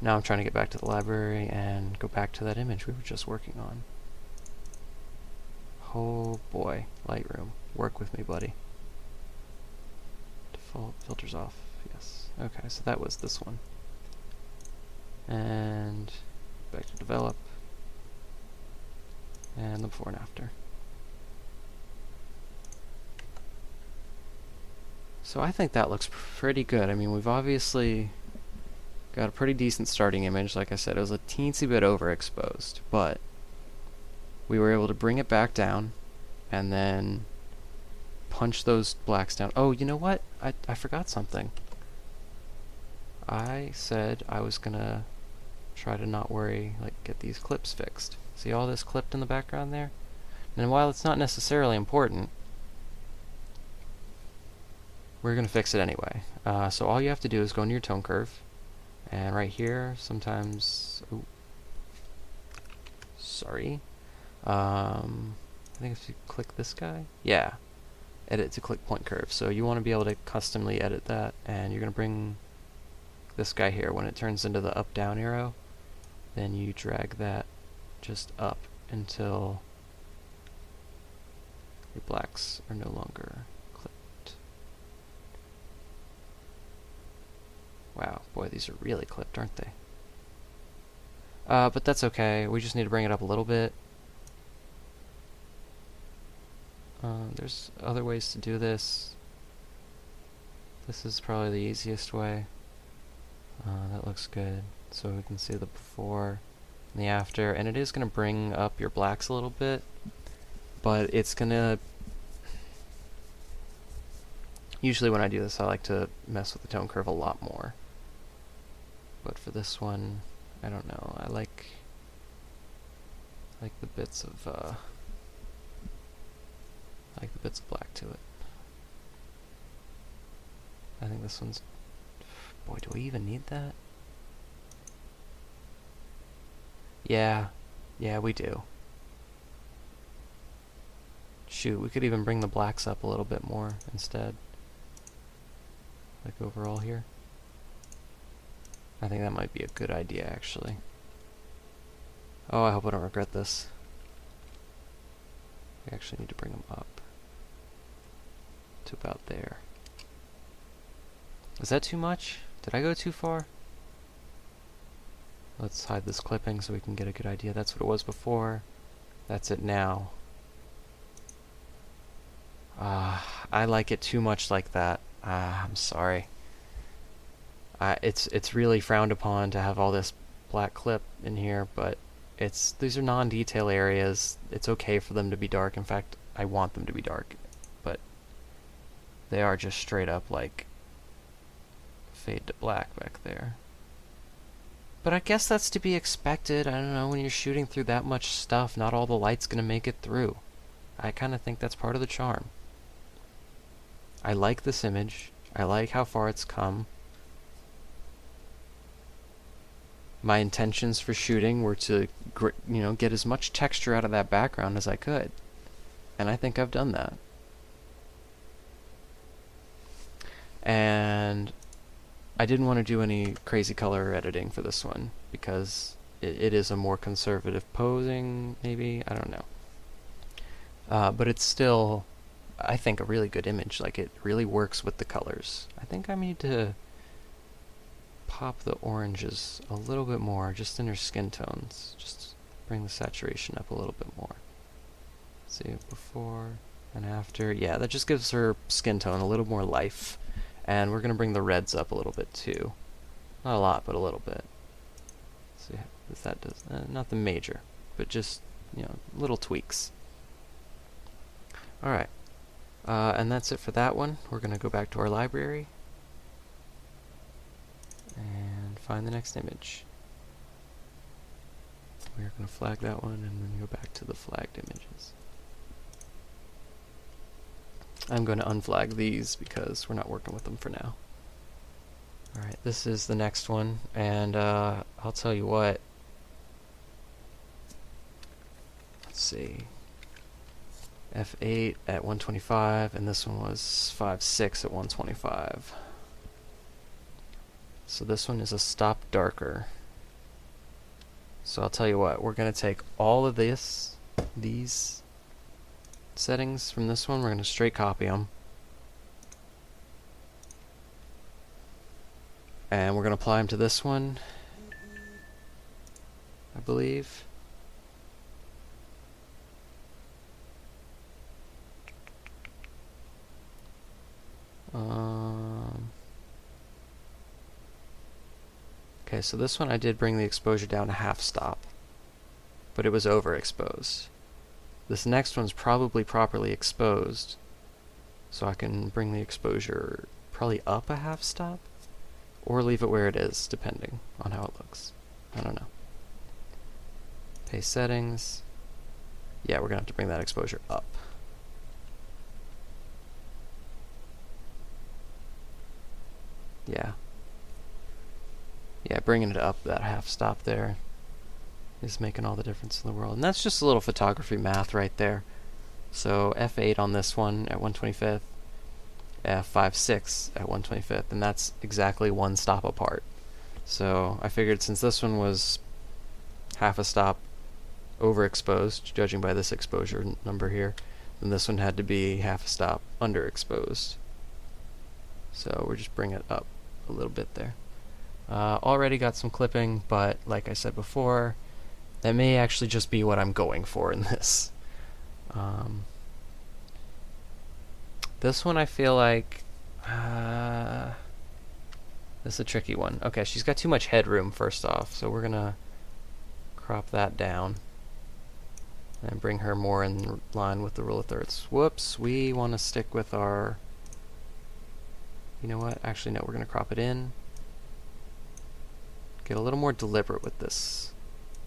Speaker 1: Now I'm trying to get back to the library and go back to that image we were just working on. Oh boy, Lightroom, work with me, buddy. Default filters off, yes. Okay, so that was this one. And back to develop. And the before and after. So I think that looks pretty good. I mean, we've obviously got a pretty decent starting image. Like I said, it was a teensy bit overexposed, but we were able to bring it back down and then punch those blacks down. Oh, you know what? I forgot something. I said I was gonna try to not worry, like get these clips fixed. See all this clipped in the background there? And while it's not necessarily important, we're gonna fix it anyway. So all you have to do is go into your tone curve, and right here, sometimes, ooh, sorry. I think if you click this guy, yeah, edit to click point curve. So you want to be able to customly edit that, and you're gonna bring this guy here. When it turns into the up down arrow, then you drag that just up until your blacks are no longer clipped. Wow, boy, these are really clipped, aren't they? But that's okay. We just need to bring it up a little bit. There's other ways to do this. This is probably the easiest way. That looks good. So we can see the before and the after, and it is going to bring up your blacks a little bit, but it's going to... Usually when I do this, I like to mess with the tone curve a lot more. But for this one, I don't know. I like the bits of black to it. I think this one's... Boy, do we even need that? Yeah, we do. Shoot, we could even bring the blacks up a little bit more instead. Like overall here. I think that might be a good idea, actually. Oh, I hope I don't regret this. We actually need to bring them up to about there. Is that too much? Did I go too far? Let's hide this clipping so we can get a good idea. That's what it was before. That's it now. I like it too much like that. I'm sorry. It's really frowned upon to have all this black clip in here, but these are non-detail areas. It's okay for them to be dark. In fact, I want them to be dark, but they are just straight up like fade to black back there. But I guess that's to be expected. I don't know, when you're shooting through that much stuff, not all the light's gonna make it through. I kind of think that's part of the charm. I like this image. I like how far it's come. My intentions for shooting were to, get as much texture out of that background as I could. And I think I've done that. And I didn't want to do any crazy color editing for this one, because it is a more conservative posing, maybe? I don't know. But it's still, I think, a really good image. Like, it really works with the colors. I think I need to pop the oranges a little bit more, just in her skin tones. Just bring the saturation up a little bit more. See, before and after. Yeah, that just gives her skin tone a little more life. And we're going to bring the reds up a little bit too. Not a lot, but a little bit. See if that does, nothing major, but just, little tweaks. Alright, and that's it for that one. We're going to go back to our library and find the next image. We're going to flag that one and then go back to the flagged images. I'm going to unflag these because we're not working with them for now. Alright, this is the next one, and I'll tell you what. Let's see. F8 at 125, and this one was 5.6 at 125. So this one is a stop darker. So I'll tell you what, we're going to take all of these settings from this one, we're going to straight copy them, and we're going to apply them to this one, I believe. Okay, so this one I did bring the exposure down to half stop, but it was overexposed. This next one's probably properly exposed, so I can bring the exposure probably up a half stop, or leave it where it is, depending on how it looks. I don't know. Paste settings. Yeah, we're gonna have to bring that exposure up. Yeah. Yeah, bringing it up that half stop there is making all the difference in the world. And that's just a little photography math right there. So f8 on this one at 1/25th, f5.6 at 1/25th, and that's exactly one stop apart. So I figured since this one was half a stop overexposed, judging by this exposure number here, then this one had to be half a stop underexposed. So we're just bringing it up a little bit there. Already got some clipping, but like I said before, that may actually just be what I'm going for in this. This one I feel like this is a tricky one. Okay, she's got too much headroom first off, so we're gonna crop that down and bring her more in line with the rule of thirds. Whoops, we want to stick with our, you know what, actually no, we're gonna crop it in, get a little more deliberate with this,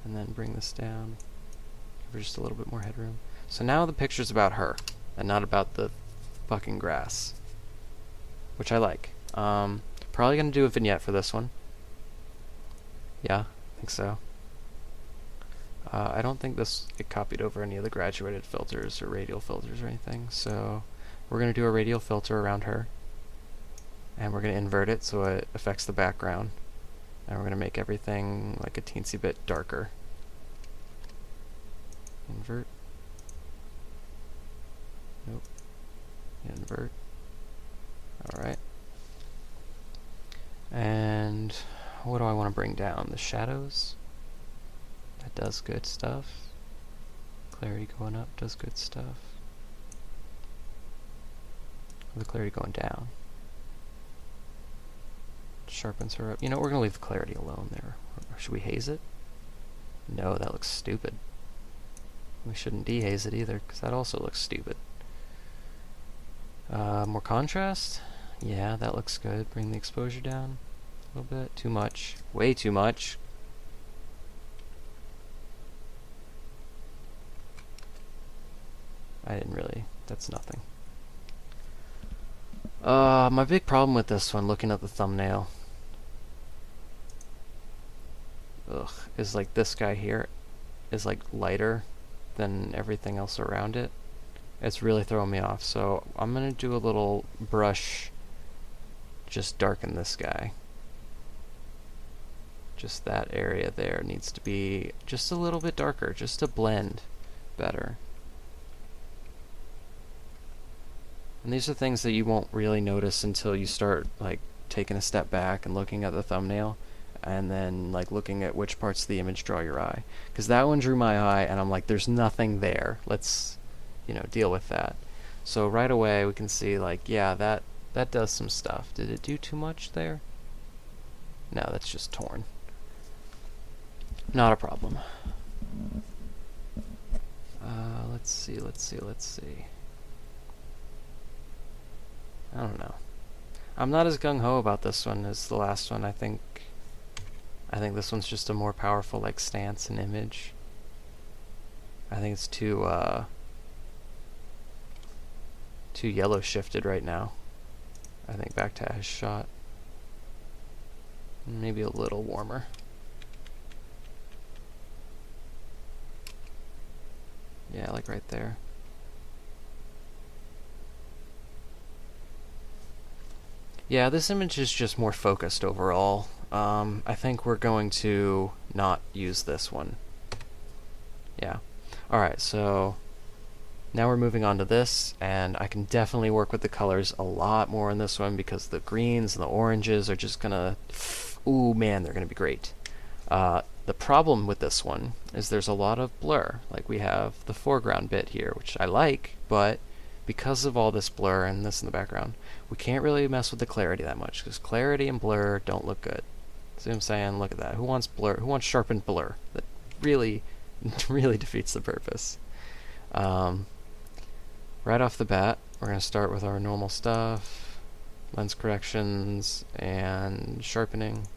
Speaker 1: and then bring this down, give her just a little bit more headroom. So now the picture's about her, and not about the fucking grass, which I like. Probably gonna do a vignette for this one. Yeah, I think so. I don't think it copied over any of the graduated filters or radial filters or anything, so we're gonna do a radial filter around her, and we're gonna invert it so it affects the background, and we're gonna make everything like a teensy bit darker. Invert. Nope. Invert. Alright. And what do I want to bring down? The shadows? That does good stuff. Clarity going up does good stuff. The clarity going down sharpens her up. You know, we're going to leave the clarity alone there. Or should we haze it? No, that looks stupid. We shouldn't dehaze it either, because that also looks stupid. More contrast? Yeah, that looks good. Bring the exposure down a little bit. Too much. Way too much. I didn't really. That's nothing. My big problem with this one, looking at the thumbnail, is like this guy here is like lighter than everything else around it. It's really throwing me off. So I'm gonna do a little brush, just darken this guy. Just that area there needs to be just a little bit darker, just to blend better. And these are things that you won't really notice until you start like taking a step back and looking at the thumbnail, and then like looking at which parts of the image draw your eye. Because that one drew my eye, and I'm like, there's nothing there. Let's, you know, deal with that. So right away we can see like, yeah, that does some stuff. Did it do too much there? No, that's just torn. Not a problem. Let's see. I don't know. I'm not as gung-ho about this one as the last one. I think this one's just a more powerful like stance and image. I think it's too yellow shifted right now. I think back to as shot. Maybe a little warmer. Yeah, like right there. Yeah, this image is just more focused overall. I think we're going to not use this one. Yeah. Alright, so now we're moving on to this, and I can definitely work with the colors a lot more in this one because the greens and the oranges are just gonna... Ooh, man, they're gonna be great. The problem with this one is there's a lot of blur. Like, we have the foreground bit here, which I like, but because of all this blur and this in the background, we can't really mess with the clarity that much, because clarity and blur don't look good. See what I'm saying? Look at that. Who wants blur? Who wants sharpened blur? That really, really defeats the purpose. Um, right off the bat, we're going to start with our normal stuff, lens corrections and sharpening.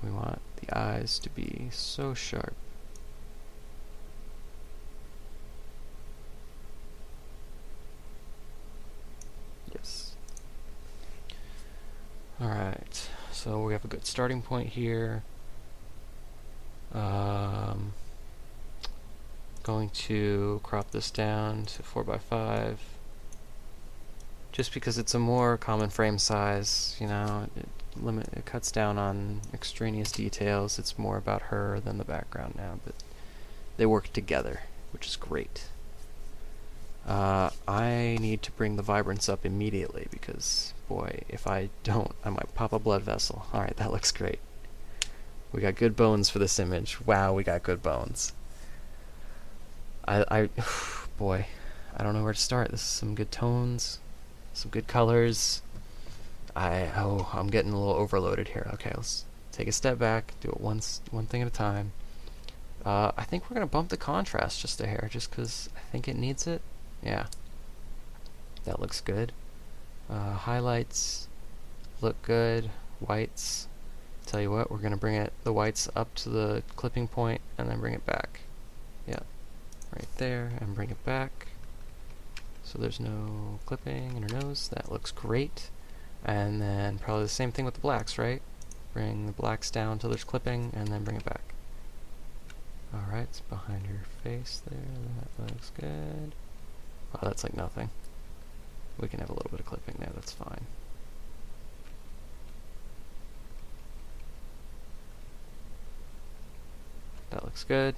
Speaker 1: We want the eyes to be so sharp. Yes. Alright, so we have a good starting point here. Going to crop this down to 4x5 just because it's a more common frame size, you know, it cuts down on extraneous details. It's more about her than the background now, but they work together, which is great. I need to bring the vibrance up immediately because, boy, if I don't, I might pop a blood vessel. Alright, that looks great. We got good bones for this image. Wow, we got good bones. Boy, I don't know where to start. This is some good tones, some good colors. I'm getting a little overloaded here. Okay, let's take a step back, do it one thing at a time. I think we're gonna bump the contrast just a hair, just because I think it needs it. Yeah, that looks good. Highlights look good. Whites. Tell you what, we're gonna bring the whites up to the clipping point and then bring it back. Yeah. Right there, and bring it back so there's no clipping in her nose. That looks great. And then probably the same thing with the blacks, right? Bring the blacks down till there's clipping and then bring it back. Alright, it's behind her face there. That looks good. Wow, that's like nothing. We can have a little bit of clipping there, that's fine. That looks good.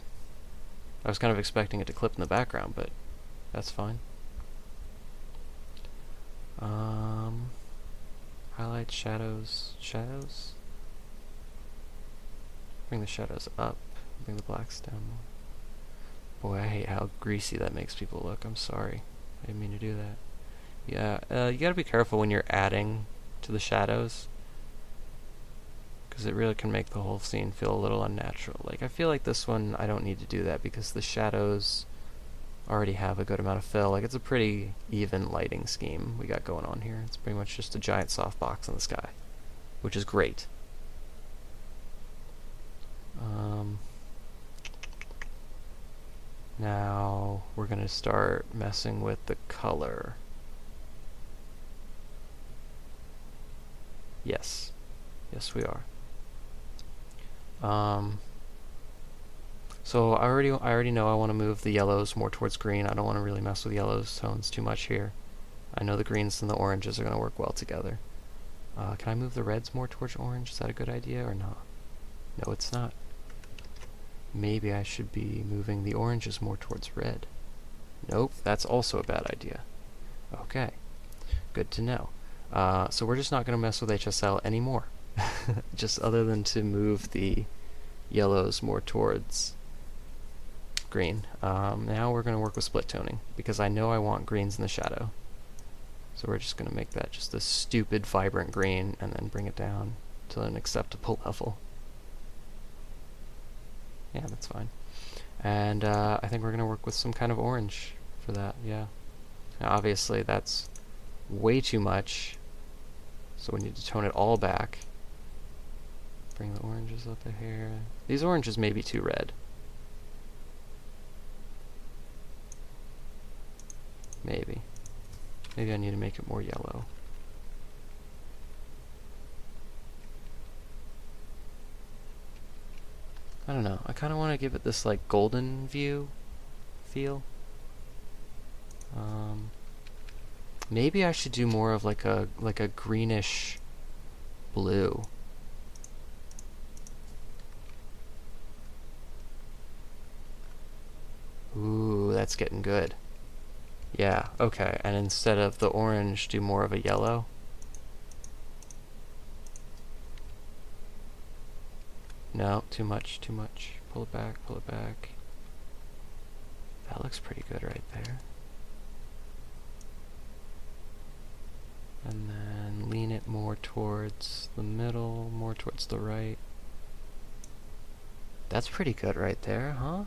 Speaker 1: I was kind of expecting it to clip in the background, but that's fine. Highlights, shadows. Bring the shadows up. Bring the blacks down more. Boy, I hate how greasy that makes people look. I'm sorry. I didn't mean to do that. Yeah, you gotta be careful when you're adding to the shadows, because it really can make the whole scene feel a little unnatural. Like, I feel like this one, I don't need to do that because the shadows already have a good amount of fill. Like, it's a pretty even lighting scheme we got going on here. It's pretty much just a giant softbox in the sky, which is great. Now, we're going to start messing with the color. Yes. Yes, we are. So I already know I want to move the yellows more towards green. I don't want to really mess with yellows tones too much here. I know the greens and the oranges are going to work well together. Can I move the reds more towards orange? Is that a good idea or not? No, it's not. Maybe I should be moving the oranges more towards red. Nope, that's also a bad idea. Okay, good to know. So we're just not going to mess with HSL anymore. Just other than to move the yellows more towards green. Now we're going to work with split toning, because I know I want greens in the shadow. So we're just going to make that just a stupid vibrant green, and then bring it down to an acceptable level. Yeah, that's fine. And I think we're going to work with some kind of orange for that, yeah. Now obviously that's way too much, so we need to tone it all back. Bring the oranges up a hair. These oranges may be too red. Maybe. Maybe I need to make it more yellow. I don't know. I kind of want to give it this like golden feel. Maybe I should do more of like a greenish blue. Ooh, that's getting good. Yeah, okay. And instead of the orange, do more of a yellow. No, too much, too much. Pull it back, pull it back. That looks pretty good right there. And then lean it more towards the middle, more towards the right. That's pretty good right there, huh?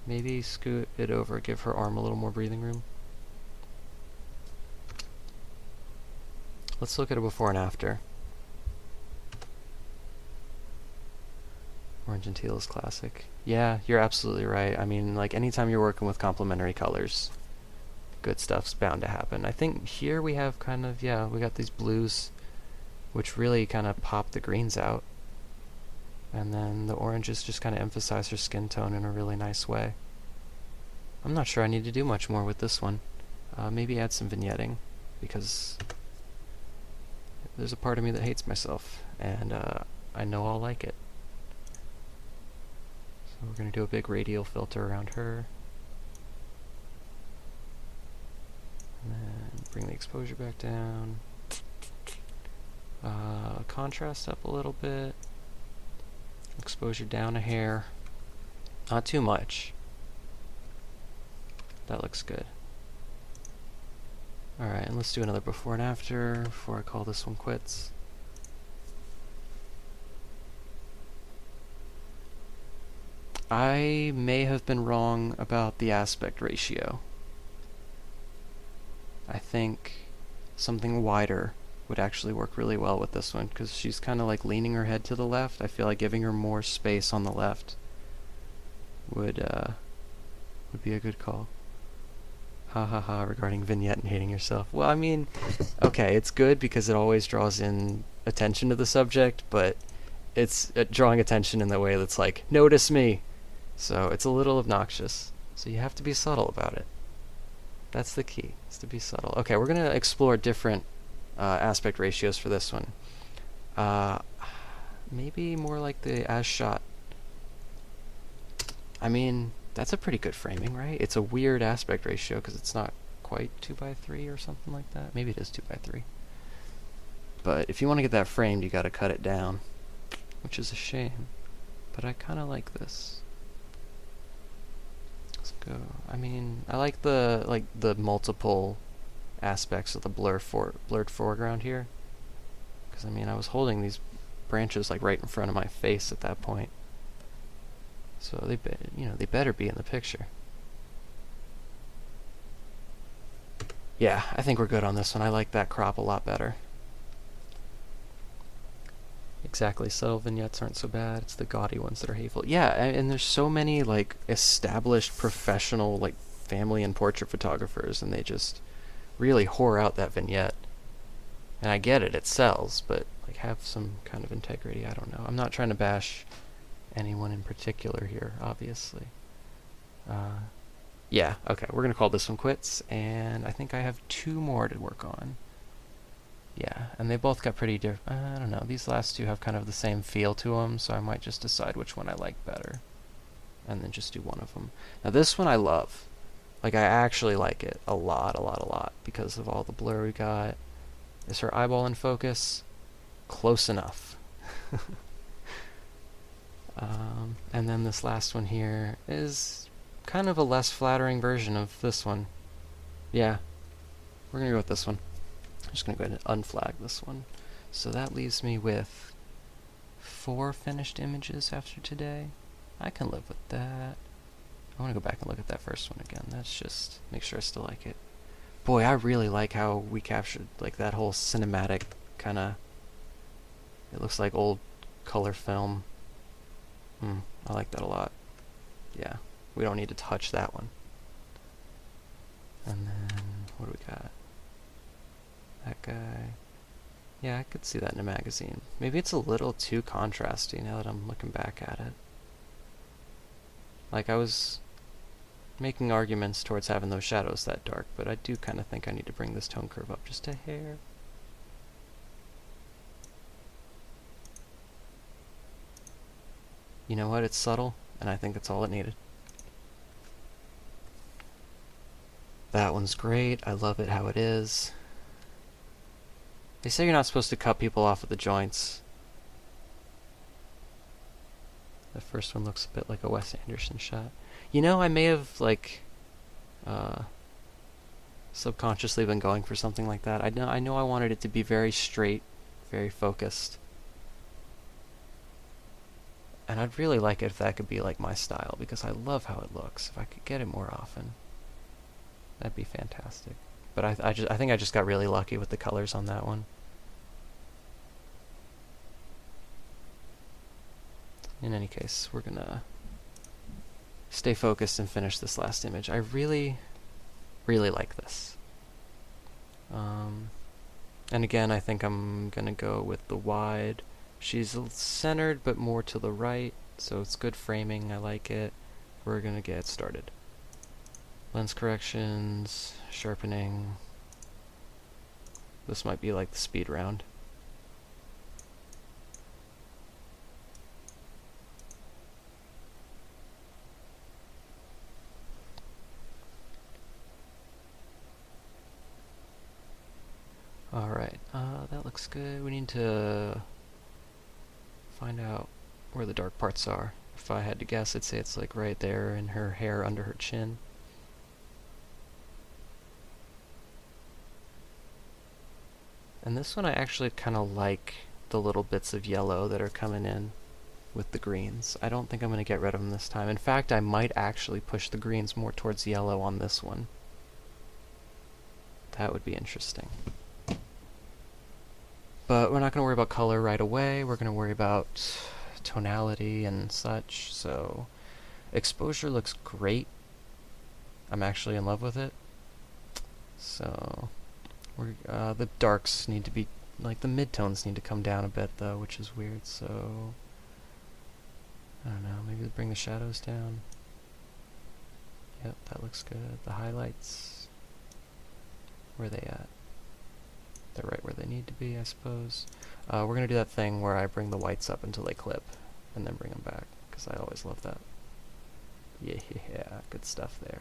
Speaker 1: Maybe scoot it over, give her arm a little more breathing room. Let's look at a before and after. Orange and teal is classic. Yeah, you're absolutely right. I mean, like, anytime you're working with complementary colors, good stuff's bound to happen. I think here we have kind of, yeah, we got these blues, which really kind of pop the greens out. And then the oranges just kind of emphasize her skin tone in a really nice way. I'm not sure I need to do much more with this one. Maybe add some vignetting, because there's a part of me that hates myself, and I know I'll like it. So we're going to do a big radial filter around her. And then bring the exposure back down. Contrast up a little bit. Exposure down a hair. Not too much. That looks good. Alright, and let's do another before and after before I call this one quits. I may have been wrong about the aspect ratio. I think something wider would actually work really well with this one, because she's kind of like leaning her head to the left. I feel like giving her more space on the left would be a good call. Ha ha ha, regarding vignette and hating yourself. Well, I mean, okay, it's good because it always draws in attention to the subject, but it's drawing attention in the way that's like, notice me! So it's a little obnoxious. So you have to be subtle about it. That's the key, is to be subtle. Okay, we're going to explore different aspect ratios for this one. Maybe more like the as shot. I mean, that's a pretty good framing, right? It's a weird aspect ratio because it's not quite 2:3 or something like that. Maybe it is 2:3. But if you want to get that framed, you got to cut it down, which is a shame. But I kind of like this. Let's go. I mean, I like the multiple aspects of the blurred foreground here, because I mean, I was holding these branches like right in front of my face at that point. So they better be in the picture. Yeah, I think we're good on this one. I like that crop a lot better. Exactly, subtle vignettes aren't so bad. It's the gaudy ones that are hateful. Yeah, and there's so many like established professional like family and portrait photographers, and they just really whore out that vignette. And I get it, it sells, but like have some kind of integrity. I don't know. I'm not trying to bash anyone in particular here, obviously. Yeah, okay, we're gonna call this one quits, and I think I have 2 more to work on. Yeah, and they both got pretty different. I don't know, these last 2 have kind of the same feel to them, so I might just decide which one I like better, and then just do one of them. Now this one I love. Like, I actually like it a lot, because of all the blur we got. Is her eyeball in focus? Close enough. And then this last one here is kind of a less flattering version of this one. Yeah, we're gonna go with this one. I'm just gonna go ahead and unflag this one. So that leaves me with 4 finished images after today. I can live with that. I want to go back and look at that first one again. That's just make sure I still like it. Boy, I really like how we captured like that whole cinematic kind of. It looks like old color film. I like that a lot. Yeah, we don't need to touch that one. And then what do we got? That guy. Yeah, I could see that in a magazine. Maybe it's a little too contrasty now that I'm looking back at it. Like, I was making arguments towards having those shadows that dark, but I do kind of think I need to bring this tone curve up just a hair. You know what? It's subtle, and I think that's all it needed. That one's great. I love it how it is. They say you're not supposed to cut people off at the joints. The first one looks a bit like a Wes Anderson shot. You know, I may have, like, subconsciously been going for something like that. I know I wanted it to be very straight, very focused. And I'd really like it if that could be like my style, because I love how it looks. If I could get it more often, that'd be fantastic. But I think I just got really lucky with the colors on that one. In any case, we're gonna stay focused and finish this last image. I really, really like this. And again, I think I'm gonna go with the wide. She's centered, but more to the right, so it's good framing. I like it. We're gonna get started. Lens corrections, sharpening. This might be like the speed round. Alright, that looks good. We need to find out where the dark parts are. If I had to guess, I'd say it's like right there in her hair under her chin. And this one I actually kind of like the little bits of yellow that are coming in with the greens. I don't think I'm going to get rid of them this time. In fact, I might actually push the greens more towards yellow on this one. That would be interesting. But we're not going to worry about color right away. We're going to worry about tonality and such. So exposure looks great. I'm actually in love with it. So the darks need to be, like the midtones need to come down a bit though, which is weird. So I don't know, maybe bring the shadows down. Yep, that looks good. The highlights, where are they at? They're right where they need to be, I suppose. We're going to do that thing where I bring the whites up until they clip, and then bring them back, because I always love that. Yeah, good stuff there.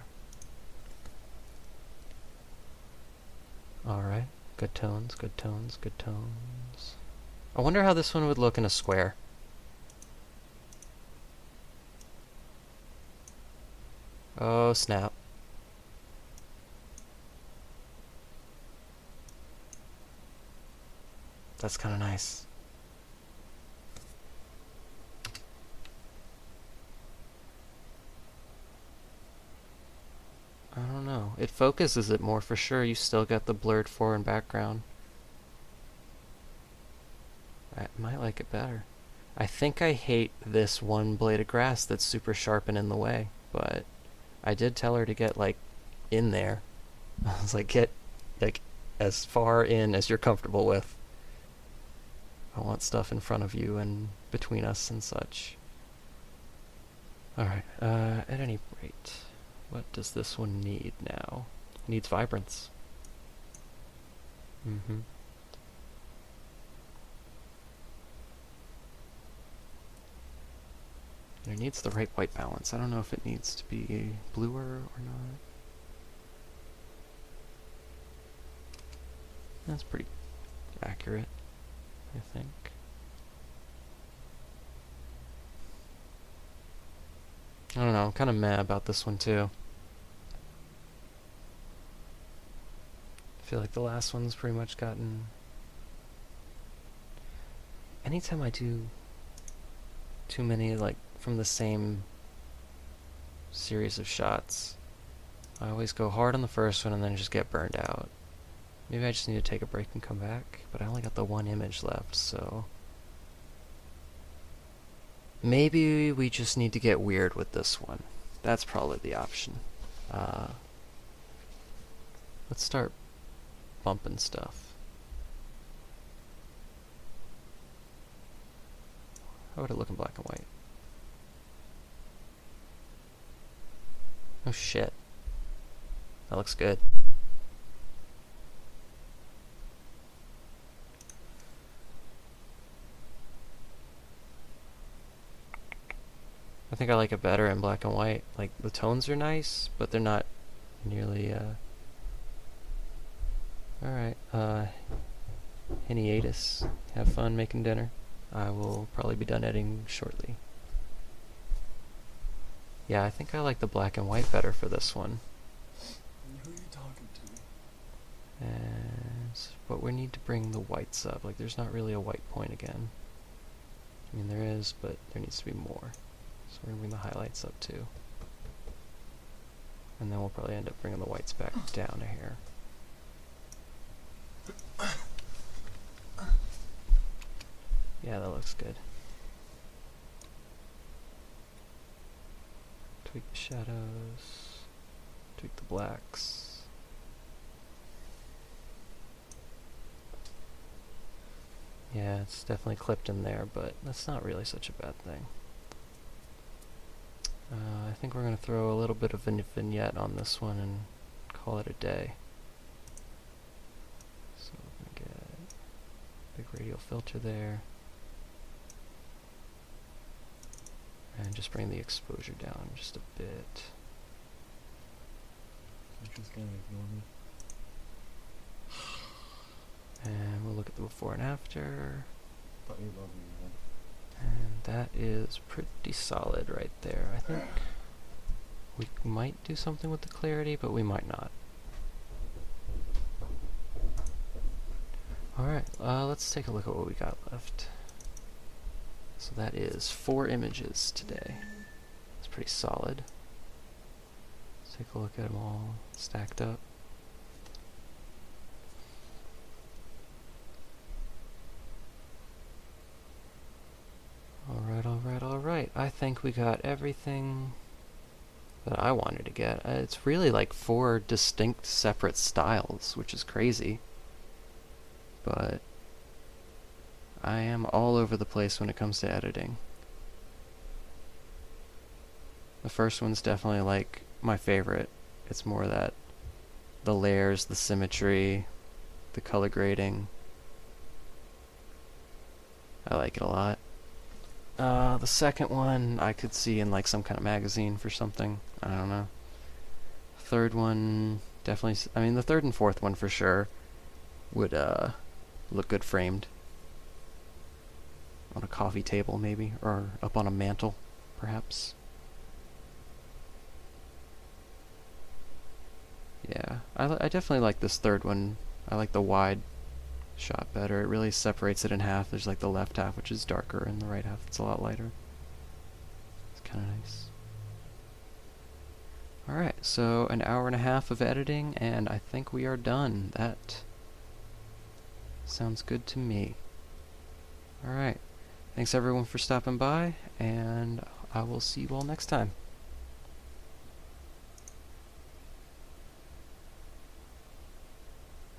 Speaker 1: Alright, good tones, good tones, good tones. I wonder how this one would look in a square. Oh, snap. That's kind of nice. I don't know. It focuses it more for sure. You still got the blurred fore and background. I might like it better. I think I hate this one blade of grass that's super sharp and in the way, but I did tell her to get like in there. I was like, get like as far in as you're comfortable with. I want stuff in front of you and between us and such. Alright, at any rate, what does this one need now? It needs vibrance. And it needs the right white balance. I don't know if it needs to be bluer or not. That's pretty accurate, I think. I don't know, I'm kind of meh about this one too. I feel like the last one's pretty much gotten... Anytime I do too many, like, from the same series of shots, I always go hard on the first one and then just get burned out. Maybe I just need to take a break and come back, but I only got the one image left, so... Maybe we just need to get weird with this one. That's probably the option. Let's start bumping stuff. How would it look in black and white? Oh shit. That looks good. I think I like it better in black and white. Like, the tones are nice, but they're not nearly, Alright, hiatus. Have fun making dinner. I will probably be done editing shortly. Yeah, I think I like the black and white better for this one.
Speaker 2: Who are you talking to?
Speaker 1: But we need to bring the whites up. Like, there's not really a white point again. I mean, there is, but there needs to be more. So we're going to bring the highlights up too. And then we'll probably end up bringing the whites back down to here. Yeah, that looks good. Tweak the shadows, tweak the blacks. Yeah, it's definitely clipped in there, but that's not really such a bad thing. I think we're going to throw a little bit of a vignette on this one and call it a day. So we're going to get a big radial filter there. And just bring the exposure down just a bit.
Speaker 2: You're just gonna ignore me.
Speaker 1: And we'll look at the before and after.
Speaker 2: Thought you loved me, man.
Speaker 1: And that is pretty solid right there. I think we might do something with the clarity, but we might not. Alright, let's take a look at what we got left. So that is 4 images today. It's pretty solid. Let's take a look at them all stacked up. Alright, alright, alright. I think we got everything that I wanted to get. It's really like 4 distinct separate styles, which is crazy. But I am all over the place when it comes to editing. The first one's definitely like my favorite. It's more that the layers, the symmetry, the color grading. I like it a lot. The second one I could see in like some kind of magazine for something. I don't know. Third one definitely. I mean, the third and fourth one for sure would look good framed. On a coffee table maybe, or up on a mantle, perhaps. Yeah, I definitely like this third one. I like the wide shot better. It really separates it in half. There's like the left half, which is darker, and the right half, it's a lot lighter. It's kind of nice. Alright, so an hour and a half of editing, and I think we are done. That sounds good to me. Alright. Thanks everyone for stopping by, and I will see you all next time.